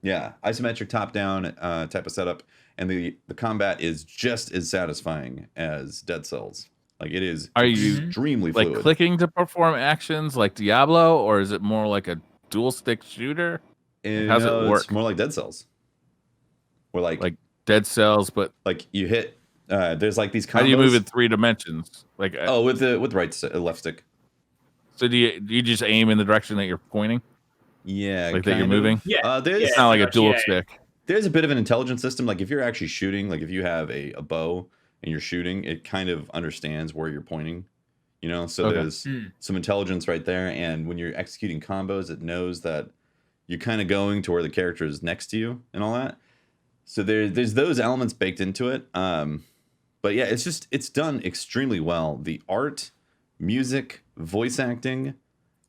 Yeah, isometric top down type of setup, and the combat is just as satisfying as Dead Cells. Like it is extremely fluid. Like clicking to perform actions like Diablo, or is it more like a dual stick shooter? How's it work? It's more like Dead Cells. Or like Dead Cells, but like you hit. There's like these combos. How do you move in 3 dimensions? Like with the left stick. So do you just aim in the direction that you're pointing? Yeah, like that you're moving. Yeah, it's not like a dual stick. There's a bit of an intelligence system. Like if you're actually shooting, like if you have a bow and you're shooting, it kind of understands where you're pointing. You know, so there's some intelligence right there. And when you're executing combos, it knows that you're kind of going to where the character is next to you and all that. So there's those elements baked into it. But yeah, it's done extremely well. The art, music, voice acting,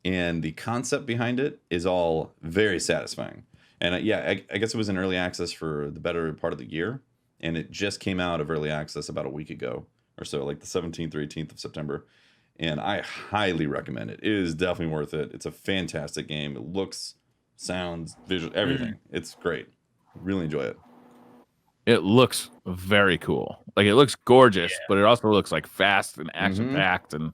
and the concept behind it is all very satisfying. And I guess it was in early access for the better part of the year, and it just came out of early access about a week ago or so, like the 17th or 18th of September. And I highly recommend it. It is definitely worth it. It's a fantastic game. It looks, sounds, visual, everything. It's great. Really enjoy it. It looks very cool. Like it looks gorgeous, but it also looks like fast and action packed and.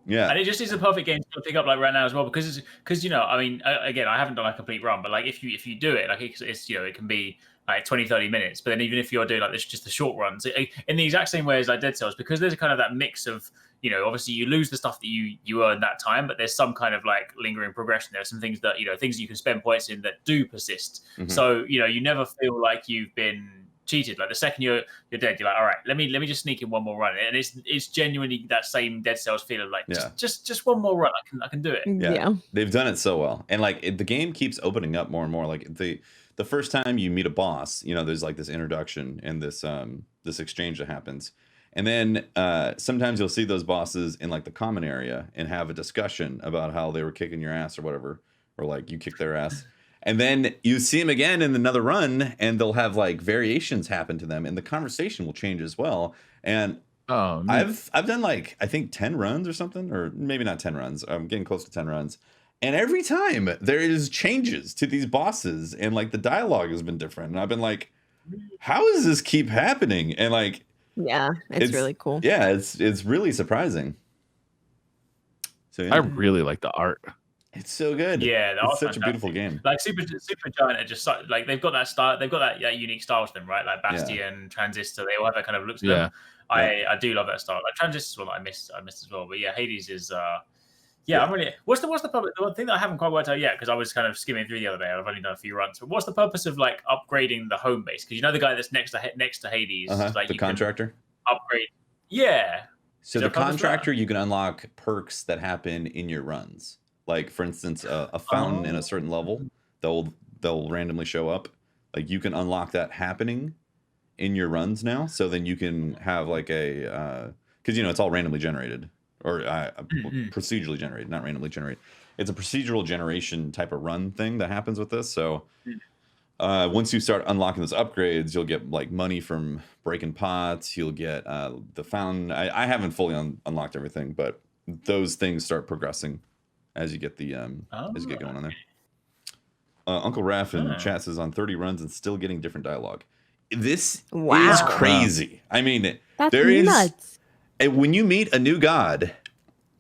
Yeah, and it just is a perfect game to pick up like right now as well because you know, I mean, again, I haven't done a complete run, but like if you do it, like it's you know, it can be like 20-30 minutes, but then even if you're doing like this just the short runs in the exact same way as like Dead Cells, because there's kind of that mix of, you know, obviously you lose the stuff that you earn that time, but there's some kind of like lingering progression. There are some things that, you know, things you can spend points in that do persist. So, you know, you never feel like you've been cheated. Like the second you're dead, you're like, all right, let me just sneak in one more run, and it's genuinely that same Dead Cells feeling, like just one more run, I can do it. Yeah, they've done it so well, and like the game keeps opening up more and more. Like the first time you meet a boss, you know, there's like this introduction and this exchange that happens, and then sometimes you'll see those bosses in like the common area and have a discussion about how they were kicking your ass or whatever, or like you kicked their ass. And then you see them again in another run, and they'll have like variations happen to them, and the conversation will change as well. And I've done like I think 10 runs or something, or maybe not 10 runs. I'm getting close to 10 runs, and every time there is changes to these bosses, and like the dialogue has been different, and I've been like, how does this keep happening? And like, yeah, it's really cool. Yeah, it's really surprising. So yeah. I really like the art. It's so good. Yeah, it's such a beautiful game. Like Supergiant are just like they've got that style. They've got that unique style to them, right? Like Bastion, Transistor. They all have that kind of look to them. I do love that style. Like Transistor's one that I missed as well. But yeah, Hades is. I'm really. What's the the one thing that I haven't quite worked out yet, because I was kind of skimming through the other day. I've only done a few runs. But what's the purpose of like upgrading the home base? Because you know the guy that's next to Hades, like the contractor. Upgrade. Yeah. So the contractor, you can unlock perks that happen in your runs. Like for instance, a fountain in a certain level, they'll randomly show up. Like you can unlock that happening in your runs now. So then you can have like a because you know it's all randomly generated or procedurally generated, not randomly generated. It's a procedural generation type of run thing that happens with this. So once you start unlocking those upgrades, you'll get like money from breaking pots. You'll get the fountain. I haven't fully unlocked everything, but those things start progressing as you get the as you get going on there. Uncle Raph in chat says on 30 runs and still getting different dialogue. This is crazy. I mean, that's nuts. When you meet a new god,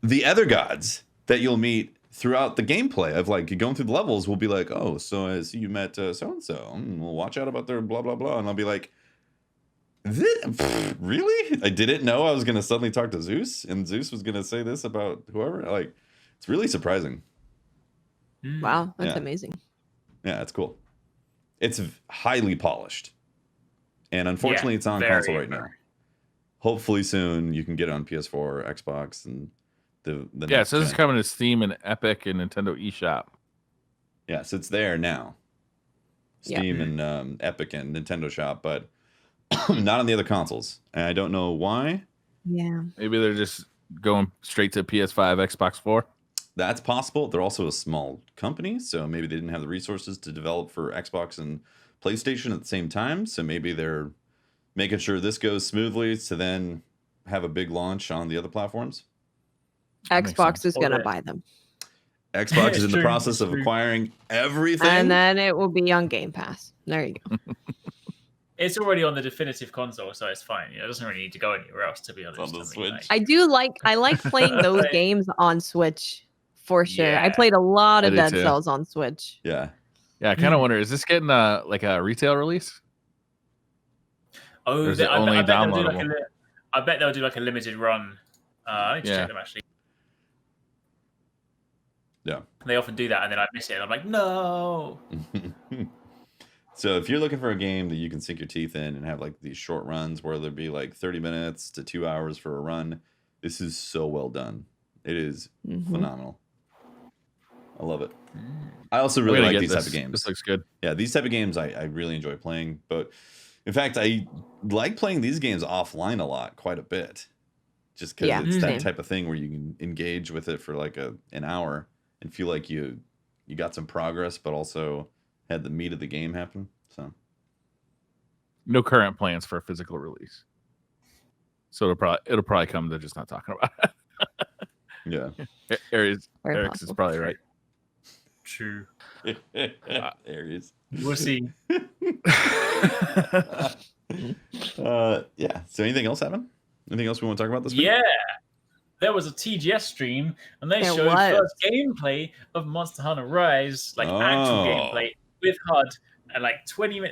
the other gods that you'll meet throughout the gameplay of like going through the levels will be like, oh, so I see you met so and so. Well, watch out about their blah blah blah, and I'll be like, really? I didn't know I was gonna suddenly talk to Zeus, and Zeus was gonna say this about whoever. Like, it's really surprising. Wow, that's amazing. Yeah, it's cool. It's highly polished, and unfortunately, it's on console right now. Hopefully, soon you can get it on PS4 or Xbox and the it says it's coming to Steam and Epic and Nintendo eShop. Yeah, so it's there now. Steam and Epic and Nintendo Shop, but not on the other consoles, and I don't know why. Yeah. Maybe they're just going straight to PS5, Xbox 4. That's possible. They're also a small company, so maybe they didn't have the resources to develop for Xbox and PlayStation at the same time. So maybe they're making sure this goes smoothly to then have a big launch on the other platforms. Xbox is going to buy them. Xbox is in the process of acquiring everything. And then it will be on Game Pass. There you go. It's already on the definitive console, so it's fine. It doesn't really need to go anywhere else, to be honest. On the Switch. I like playing those games on Switch for sure. Yeah. I played a lot of Dead Cells on Switch. Yeah. Yeah, I kind of wonder, is this getting like a retail release? Oh, only downloadable? I bet they'll do like a limited run. I need to check them actually. Yeah. They often do that, and then I miss it, and I'm like, no. So if you're looking for a game that you can sink your teeth in and have like these short runs where there'd be like 30 minutes to 2 hours for a run, this is so well done. It is phenomenal. I love it. I also really like these type of games. This looks good. Yeah, these type of games I really enjoy playing. But in fact, I like playing these games offline a lot, quite a bit. Just because it's that type of thing where you can engage with it for like an hour and feel like you got some progress, but also had the meat of the game happen. So no current plans for a physical release. So it'll probably come. They're just not talking about it. Yeah. Aries is probably right. True. Aries. We'll see. Yeah. So anything else happen? Anything else we want to talk about this week? Yeah. There was a TGS stream, and they showed first gameplay of Monster Hunter Rise, like actual gameplay with HUD, and like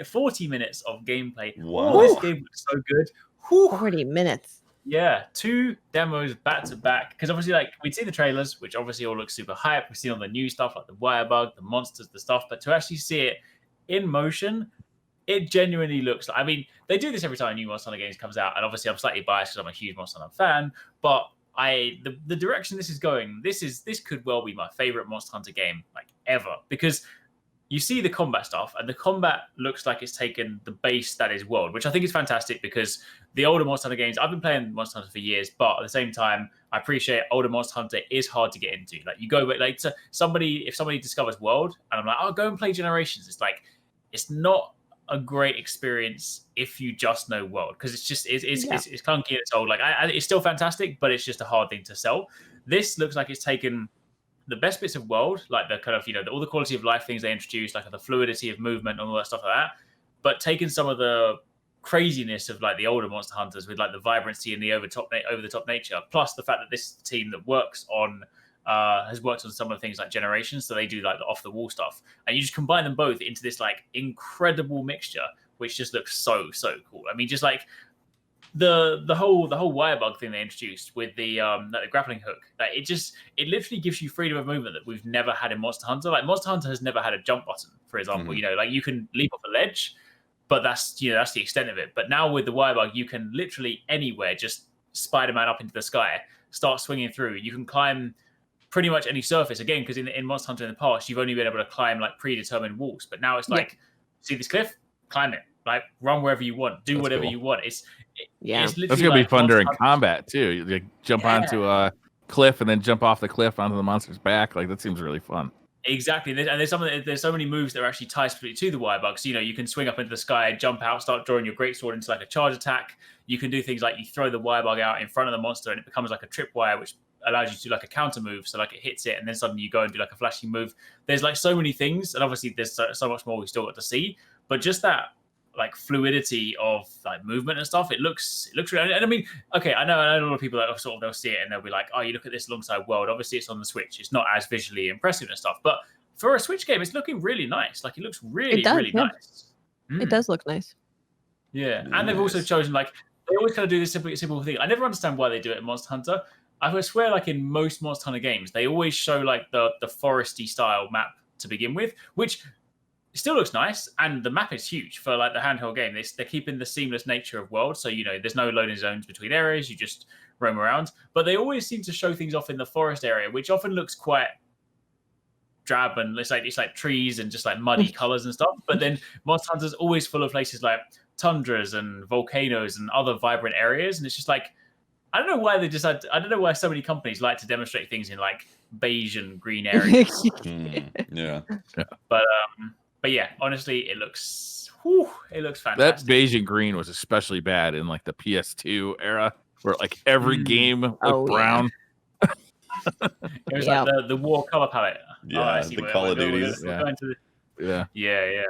40 minutes of gameplay. Wow. Oh, this game was so good. Whew. 40 minutes. Yeah, 2 demos back to back. Because obviously, like, we'd seen the trailers, which obviously all looks super hype. We've seen all the new stuff, like the wire bug, the monsters, the stuff. But to actually see it in motion, it genuinely looks like... I mean, they do this every time a new Monster Hunter game comes out. And obviously, I'm slightly biased because I'm a huge Monster Hunter fan. But the direction this is going, this could well be my favorite Monster Hunter game, like, ever. Because you see the combat stuff, and the combat looks like it's taken the base that is world, which I think is fantastic because the older Monster Hunter games, I've been playing Monster Hunter for years, but at the same time, I appreciate older Monster Hunter is hard to get into. Like you go, but like to if somebody discovers world, and I'm like, oh, go and play Generations. It's like, it's not a great experience if you just know world because it's clunky and it's old. Like it's still fantastic, but it's just a hard thing to sell. This looks like it's taken the best bits of world, like the kind of, all the quality of life things they introduced, like the fluidity of movement and all that stuff like that, but taking some of the craziness of like the older Monster Hunters with like the vibrancy and the over the top nature, plus the fact that this team that works on has worked on some of the things like Generations, so they do like the off the wall stuff, and you just combine them both into this like incredible mixture, which just looks so cool. I mean, just like the whole wire bug thing they introduced with the grappling hook, like it literally gives you freedom of movement that we've never had in Monster Hunter. Like Monster Hunter has never had a jump button, for example. Like you can leap off a ledge, but that's the extent of it. But now with the wire bug, you can literally anywhere just Spider-Man up into the sky, start swinging through. You can climb pretty much any surface again, because in Monster Hunter in the past, you've only been able to climb like predetermined walls, but now it's like, see this cliff, climb it. Like run wherever you want, do whatever you want. It's literally that's gonna be fun during Hunter. Combat too. You like, jump onto a cliff and then jump off the cliff onto the monster's back. Like that seems really fun. Exactly, and there's so many moves that are actually tied to the wire bugs. You can swing up into the sky, jump out, start drawing your greatsword into like a charge attack. You can do things like you throw the wire bug out in front of the monster, and it becomes like a tripwire, which allows you to do like a counter move. So like it hits it, and then suddenly you go and do like a flashing move. There's like so many things, and obviously there's so much more we still got to see. But just that like fluidity of like movement and stuff, it looks really, and I mean, okay, I know a lot of people that sort of they'll see it and they'll be like, oh, you look at this alongside World, obviously it's on the Switch, it's not as visually impressive and stuff, but for a Switch game it's looking really nice. Like it looks really nice. It does look nice. Yeah, and they've also chosen, like, they always kind of do this simple thing. I never understand why they do it in Monster Hunter. I would swear, like in most Monster Hunter games, they always show like the foresty style map to begin with, which still looks nice, and the map is huge for like the handheld game. They're keeping the seamless nature of world, so there's no loading zones between areas. You just roam around. But they always seem to show things off in the forest area, which often looks quite drab, and it's like trees and just like muddy colors and stuff. But then Monster Hunter's always full of places like tundras and volcanoes and other vibrant areas, and it's just like I don't know why they decide. I don't know why so many companies like to demonstrate things in like beige and green areas. Yeah. But yeah, honestly, it looks fantastic. That beige and green was especially bad in like the PS2 era, where like every game looked brown. It was like the war color palette. Yeah, the Call of Duties. Yeah.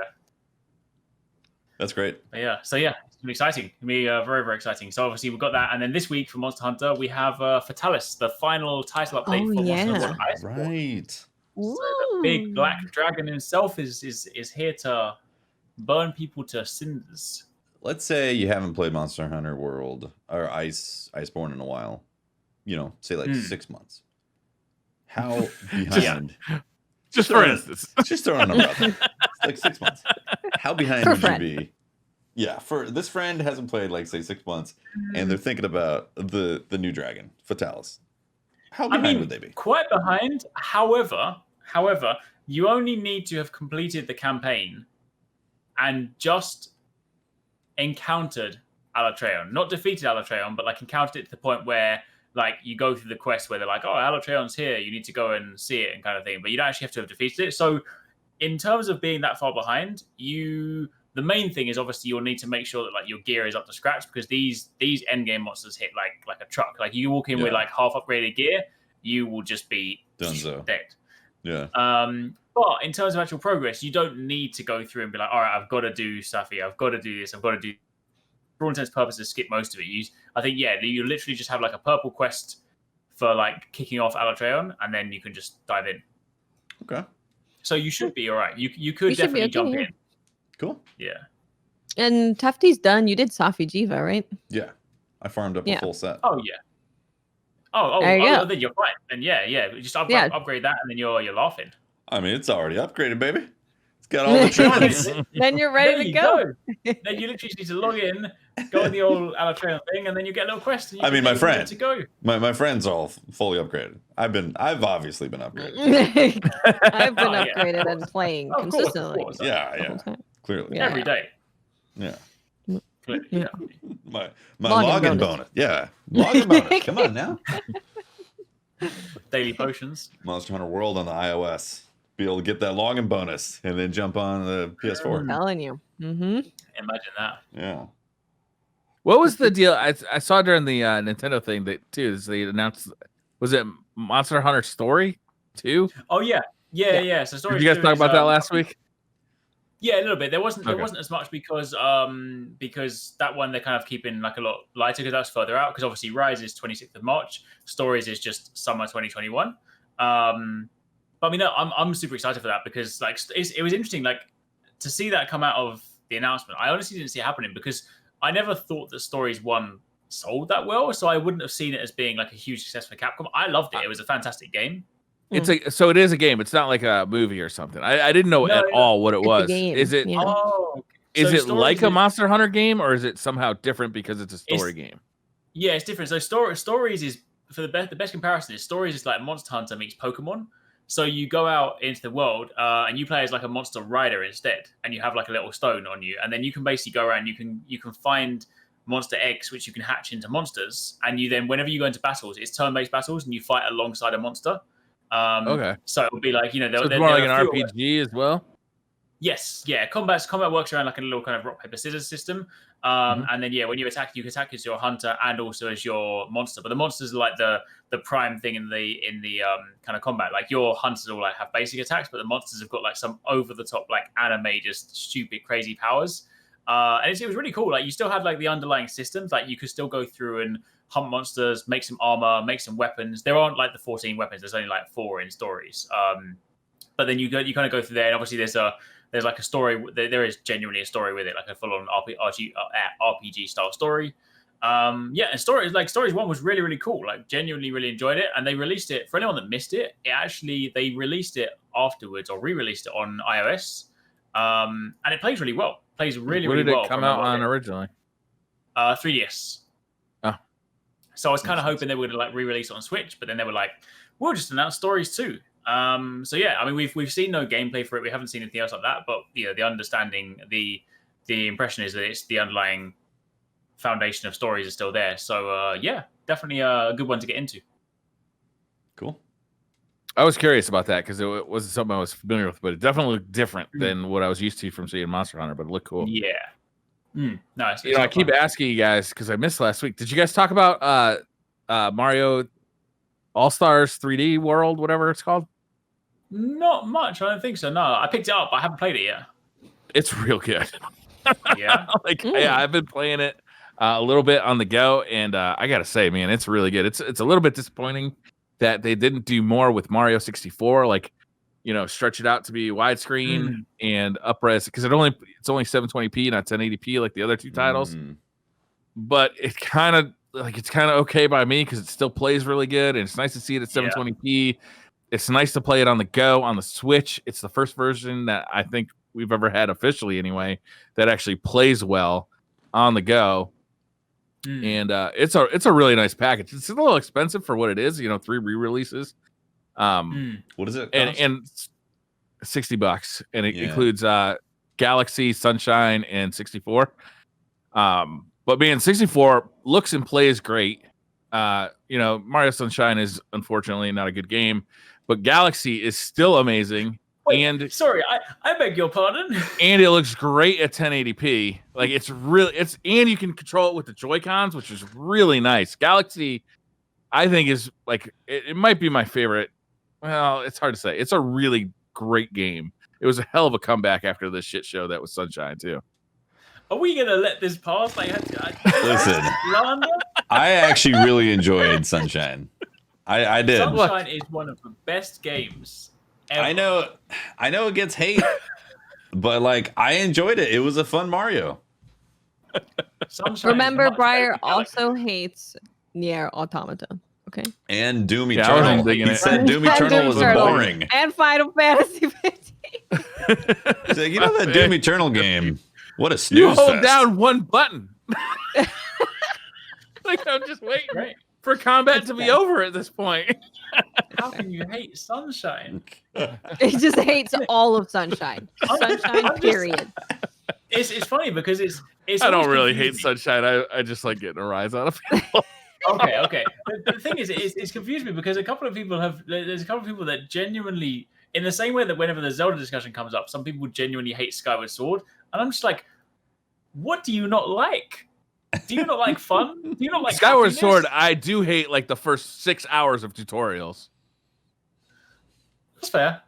That's great. But yeah, so yeah, it's gonna be exciting. It's gonna be very, very exciting. So obviously we've got that, and then this week for Monster Hunter we have Fatalis, the final title update for Monster Hunter Iceborne. Right. So the big black dragon himself is here to burn people to cinders. Let's say you haven't played Monster Hunter World or Iceborne in a while. You know, say like 6 months. How behind? Just for instance, just throwing a number out there. It's like 6 months. How behind would you be? Yeah, for this friend hasn't played like say 6 months, and they're thinking about the new dragon, Fatalis. How behind would they be? Quite behind. However, you only need to have completed the campaign and just encountered Alatreon. Not defeated Alatreon, but like encountered it to the point where like you go through the quest where they're like, oh, Alatreon's here, you need to go and see it and kind of thing. But you don't actually have to have defeated it. So in terms of being that far behind, the main thing is obviously you'll need to make sure that like your gear is up to scratch, because these end game monsters hit like a truck. Like you walk in with like half upgraded gear, you will just be dead. Yeah. But in terms of actual progress, you don't need to go through and be like, all right, I've got to do Safi, I've got to do this, I've got to do. For all intents and purposes, skip most of it. I think you literally just have like a purple quest for like kicking off Alatreon, and then you can just dive in. Okay. So you should be all right. You could definitely jump in. Cool. Yeah. And Tufty's done. You did Safi Jiva, right? Yeah. I farmed up a full set. Oh yeah. Oh, then you're fine. Then yeah. Just upgrade that, and then you're laughing. I mean, it's already upgraded, baby. It's got all the trimmings. Then you're ready to go. Then you literally just need to log in, go in the old Alatreon thing, and then you get a little quest. I mean, my friend. To go. My friend's all fully upgraded. I've obviously been upgraded. I've been upgraded and playing consistently. Course. Yeah. Clearly. Every day. Yeah. Yeah. My login bonus. Yeah. Login bonus. Come on now. Daily potions. Monster Hunter World on the iOS. Be able to get that login bonus and then jump on the PS4. I'm telling you. Imagine that. Yeah. What was the deal? I saw during the Nintendo thing that too. They announced, was it Monster Hunter Story 2? Oh yeah. So Story. Did you guys talk about that last week? Yeah, a little bit. There wasn't as much because that one they're kind of keeping like a lot lighter because that's further out. Because obviously Rise is 26th of March. Stories is just summer 2021. But I mean, I'm super excited for that because like it was interesting like to see that come out of the announcement. I honestly didn't see it happening because I never thought that Stories 1 sold that well, so I wouldn't have seen it as being like a huge success for Capcom. I loved it. It was a fantastic game. It's so it is a game. It's not like a movie or something. I didn't know at all what it was. Is it? Yeah. Is it like a Monster Hunter game, or is it somehow different because it's a story game? Yeah, it's different. So Stories is for the best comparison is Stories is like Monster Hunter meets Pokemon. So you go out into the world and you play as like a monster rider instead, and you have like a little stone on you, and then you can basically go around. You can find monster eggs which you can hatch into monsters, and you then whenever you go into battles, it's turn-based battles, and you fight alongside a monster. Okay. So it would be like, so it's more like an RPG as well? Yes. Yeah. Combat works around like a little kind of rock, paper, scissors system. And then, when you can attack as your hunter and also as your monster. But the monsters are like the prime thing in the kind of combat. Like your hunters all like have basic attacks, but the monsters have got like some over the top, like anime, just stupid, crazy powers. And it was really cool. Like you still had like the underlying systems. Like you could still go through and hunt monsters, make some armor, make some weapons. There aren't like the 14 weapons. There's only like 4 in Stories. But then you kind of go through there, and obviously there's like a story. There is genuinely a story with it, like a full-on RPG style story. And Stories 1 was really, really cool. Like genuinely really enjoyed it. And they released it for anyone that missed it. They released it afterwards or re-released it on iOS. And it plays really well. Plays really, really well. What did it come out on originally? 3DS. Oh. So I was kind of hoping they would like re-release it on Switch, but then they were like, we'll just announce Stories 2. So yeah, I mean we've seen no gameplay for it. We haven't seen anything else like that, but the understanding, the the impression is that it's the underlying foundation of stories is still there. So yeah, definitely a good one to get into. Cool. I was curious about that because it wasn't something I was familiar with, but it definitely looked different than what I was used to from seeing Monster Hunter. But it looked cool. Yeah. Nice. I keep asking you guys because I missed last week. Did you guys talk about Mario All-Stars 3D World, whatever it's called? Not much. I don't think so. No, I picked it up. I haven't played it yet. It's real good. Yeah. Yeah, I've been playing it a little bit on the go, and I gotta say, man, it's really good. It's a little bit disappointing that they didn't do more with Mario 64, like stretch it out to be widescreen and upres because it's only 720p, not 1080p like the other two titles. But it's kind of okay by me because it still plays really good, and it's nice to see it at 720p. It's nice to play it on the go on the Switch. It's the first version that I think we've ever had officially, anyway, that actually plays well on the go. And it's a really nice package. It's a little expensive for what it is, 3 re-releases. What is it cost? And $60, and it includes Galaxy, Sunshine, and 64. But man, 64 looks and plays great. Mario Sunshine is unfortunately not a good game, but Galaxy is still amazing. Wait, sorry, I beg your pardon. And it looks great at 1080p. Like and you can control it with the Joy-Cons, which is really nice. Galaxy, I think, is like it might be my favorite. Well, it's hard to say. It's a really great game. It was a hell of a comeback after the shit show that was Sunshine too. Are we gonna let this pass? Listen, I actually really enjoyed Sunshine. I did. Sunshine is one of the best games ever. I know it gets hate, but like I enjoyed it. It was a fun Mario. Remember, Breyer also hates Nier Automata. Okay. And Doom Eternal. He said Doom Eternal was boring. And Final Fantasy 15. He's like, that Doom Eternal game. What a snooze You hold fest. down one button. Like I'm just waiting for combat to be over at this point. How can you hate Sunshine? He just hates all of Sunshine. Sunshine, period. It's funny because it's I don't really hate Sunshine. I just like getting a rise out of people. Okay. The thing is, it's confused me because there's a couple of people that genuinely, in the same way that whenever the Zelda discussion comes up, some people genuinely hate Skyward Sword, and I'm just like, what do you not like? Do you not like fun? Do you not like Skyward happiness? Sword? I do hate like the first 6 hours of tutorials. That's fair.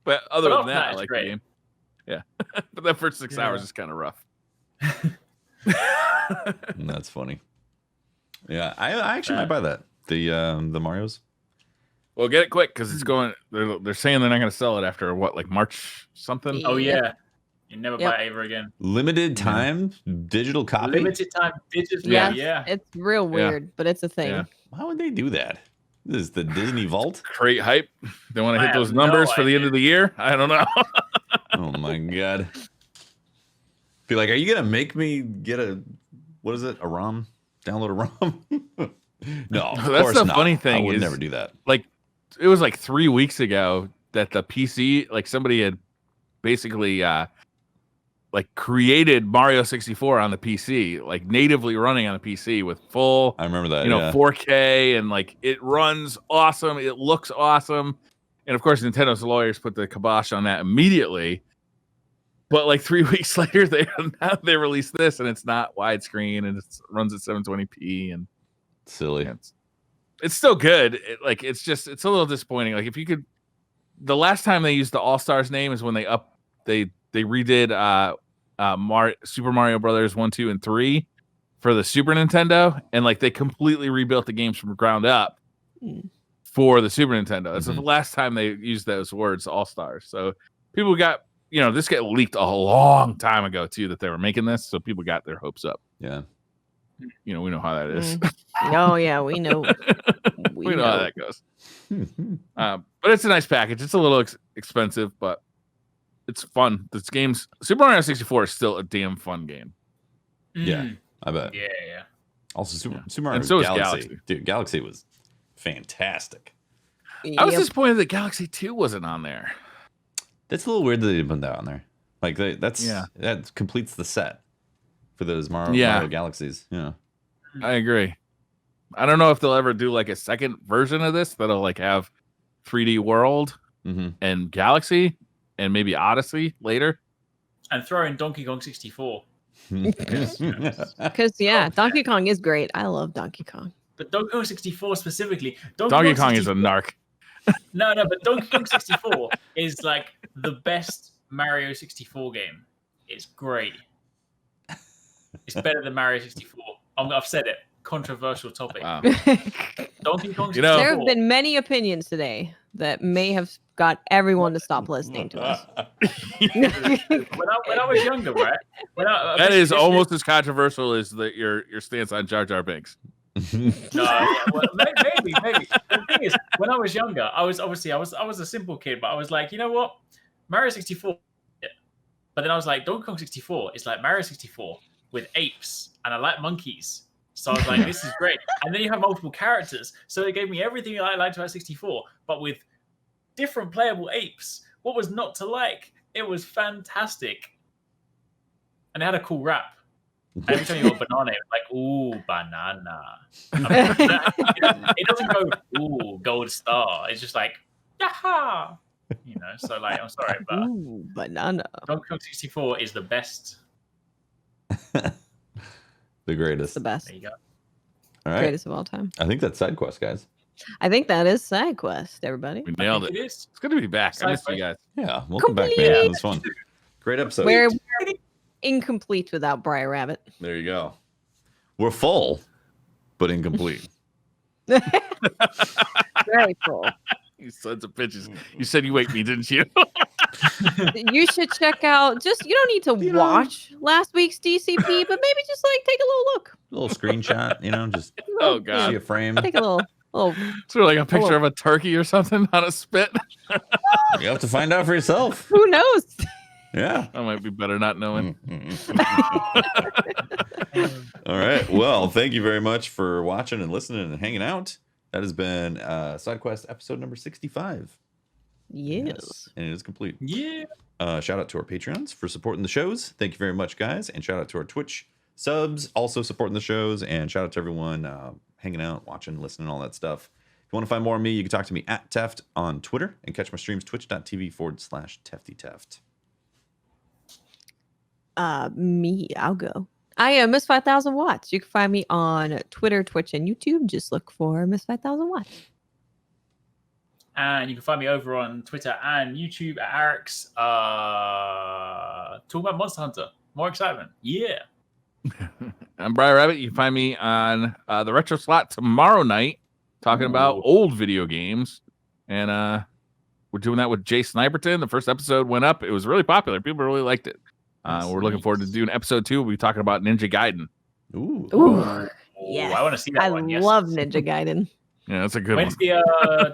But other than that, I like great. the game. Yeah, but that first 6 hours is kind of rough. That's funny. Yeah, I actually might buy that. The Marios. Well, get it quick because it's going. They're saying they're not going to sell it after like March something. Oh yeah, you never buy it ever again. Limited time digital copy. Limited time digital. Yeah. It's real weird, but it's a thing. Yeah. Why would they do that? This is the Disney Vault. Create hype. They want to hit those numbers for the end of the year. I don't know. Oh my god. Be like, are you gonna make me get a ROM? Download a ROM? No, of that's course the not. funny thing. I would never do that. Like, it was like 3 weeks ago that the PC, like somebody had basically like created Mario 64 on the PC, like natively running on a PC with full. I remember that. 4K, and like it runs awesome. It looks awesome, and of course, Nintendo's lawyers put the kibosh on that immediately. But like 3 weeks later, they released this, and it's not widescreen, and it runs at 720p, and silly. It's still good. It's a little disappointing. Like if you could, the last time they used the All Stars name is when they redid Super Mario Brothers 1, 2, and 3 for the Super Nintendo, and like they completely rebuilt the games from the ground up for the Super Nintendo. That's the last time they used those words, All Stars. So people got. This got leaked a long time ago too that they were making this, so people got their hopes up. Yeah. We know how that is. Oh yeah, we know. We know how that goes. But it's a nice package. It's a little expensive, but it's fun. This game's Super Mario 64 is still a damn fun game. Yeah, I bet. Yeah. Also, Super Mario and so Galaxy. Dude, Galaxy was fantastic. I was disappointed that Galaxy 2 wasn't on there. That's a little weird that they didn't put that on there. Like that completes the set for those Mario Galaxies. Yeah, I agree. I don't know if they'll ever do like a second version of this that'll like have 3D World and Galaxy and maybe Odyssey later. And throw in Donkey Kong 64. Because Donkey Kong is great. I love Donkey Kong. But Donkey Kong 64 specifically. Donkey Kong is a narc. No, but Donkey Kong 64 is like the best Mario 64 game. It's great. It's better than Mario 64. I've said it. Controversial topic. Wow. Donkey Kong 64. There have been many opinions today that may have got everyone to stop listening to us. when I was younger, right? That is almost as controversial as your stance on Jar Jar Binks. No, maybe. The thing is, when I was younger, I was a simple kid, but I was like, you know what, Mario 64. But then I was like, Donkey Kong 64 is like Mario 64 with apes, and I like monkeys. So I was like, this is great. And then you have multiple characters, so they gave me everything I liked about 64, but with different playable apes. What was not to like? It was fantastic, and it had a cool rap. Every time you got banana, it was like, ooh, banana. I mean, it doesn't go, ooh, gold star. It's just like, yaha. You know, so like, I'm sorry, but ooh, banana. Donkey Kong 64 is the best. The greatest. It's the best. There you go. All right. Greatest of all time. I think that's SideQuest, guys. I think that is SideQuest, everybody. We nailed it. It is. It's good to be back. I missed you guys. Yeah, welcome back, man. It was fun. Great episode. We're incomplete without Briar Rabbit. There you go. We're full, but incomplete. Very full. You sons of bitches. You said you wake me, didn't you? You should check out. You don't need to watch last week's DCP, but maybe just like take a little look. A little screenshot, just Oh god. see a frame. Take a little. It's like a picture of a turkey or something on a spit. You have to find out for yourself. Who knows? Yeah. I might be better not knowing. All right. Well, thank you very much for watching and listening and hanging out. That has been SideQuest episode number 65. Yes. And it is complete. Yeah. Shout out to our Patreons for supporting the shows. Thank you very much, guys. And shout out to our Twitch subs also supporting the shows. And shout out to everyone hanging out, watching, listening, all that stuff. If you want to find more of me, you can talk to me at Teft on Twitter and catch my streams twitch.tv/TeftyTeft. I'll go. I am Miss 5000 Watts. You can find me on Twitter, Twitch, and YouTube. Just look for Miss 5000 Watts. And you can find me over on Twitter and YouTube at Arix. Talking about Monster Hunter. More excitement. Yeah. I'm Briar Rabbit. You can find me on the Retro Slot tomorrow night talking about old video games. And we're doing that with Jay Sniperton. The first episode went up. It was really popular. People really liked it. We're looking forward to doing episode 2. We'll be talking about Ninja Gaiden. Ooh. Yes. I want to see that one. I Yes. love Ninja Gaiden. Yeah, that's a good When's one. the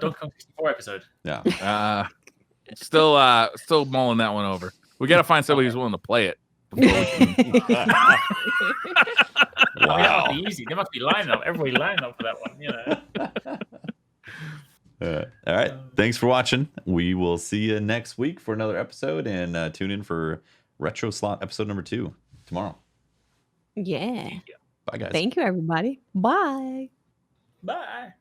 Donkey Kong 64 episode? Yeah. Still mulling that one over. We got to find somebody who's willing to play it. Before we can... Wow. I mean, that must be easy. They must be lining up. Everybody lining up for that one, All right. Thanks for watching. We will see you next week for another episode, and tune in for Retro Slot episode number 2 tomorrow. Yeah. Bye, guys. Thank you, everybody. Bye. Bye.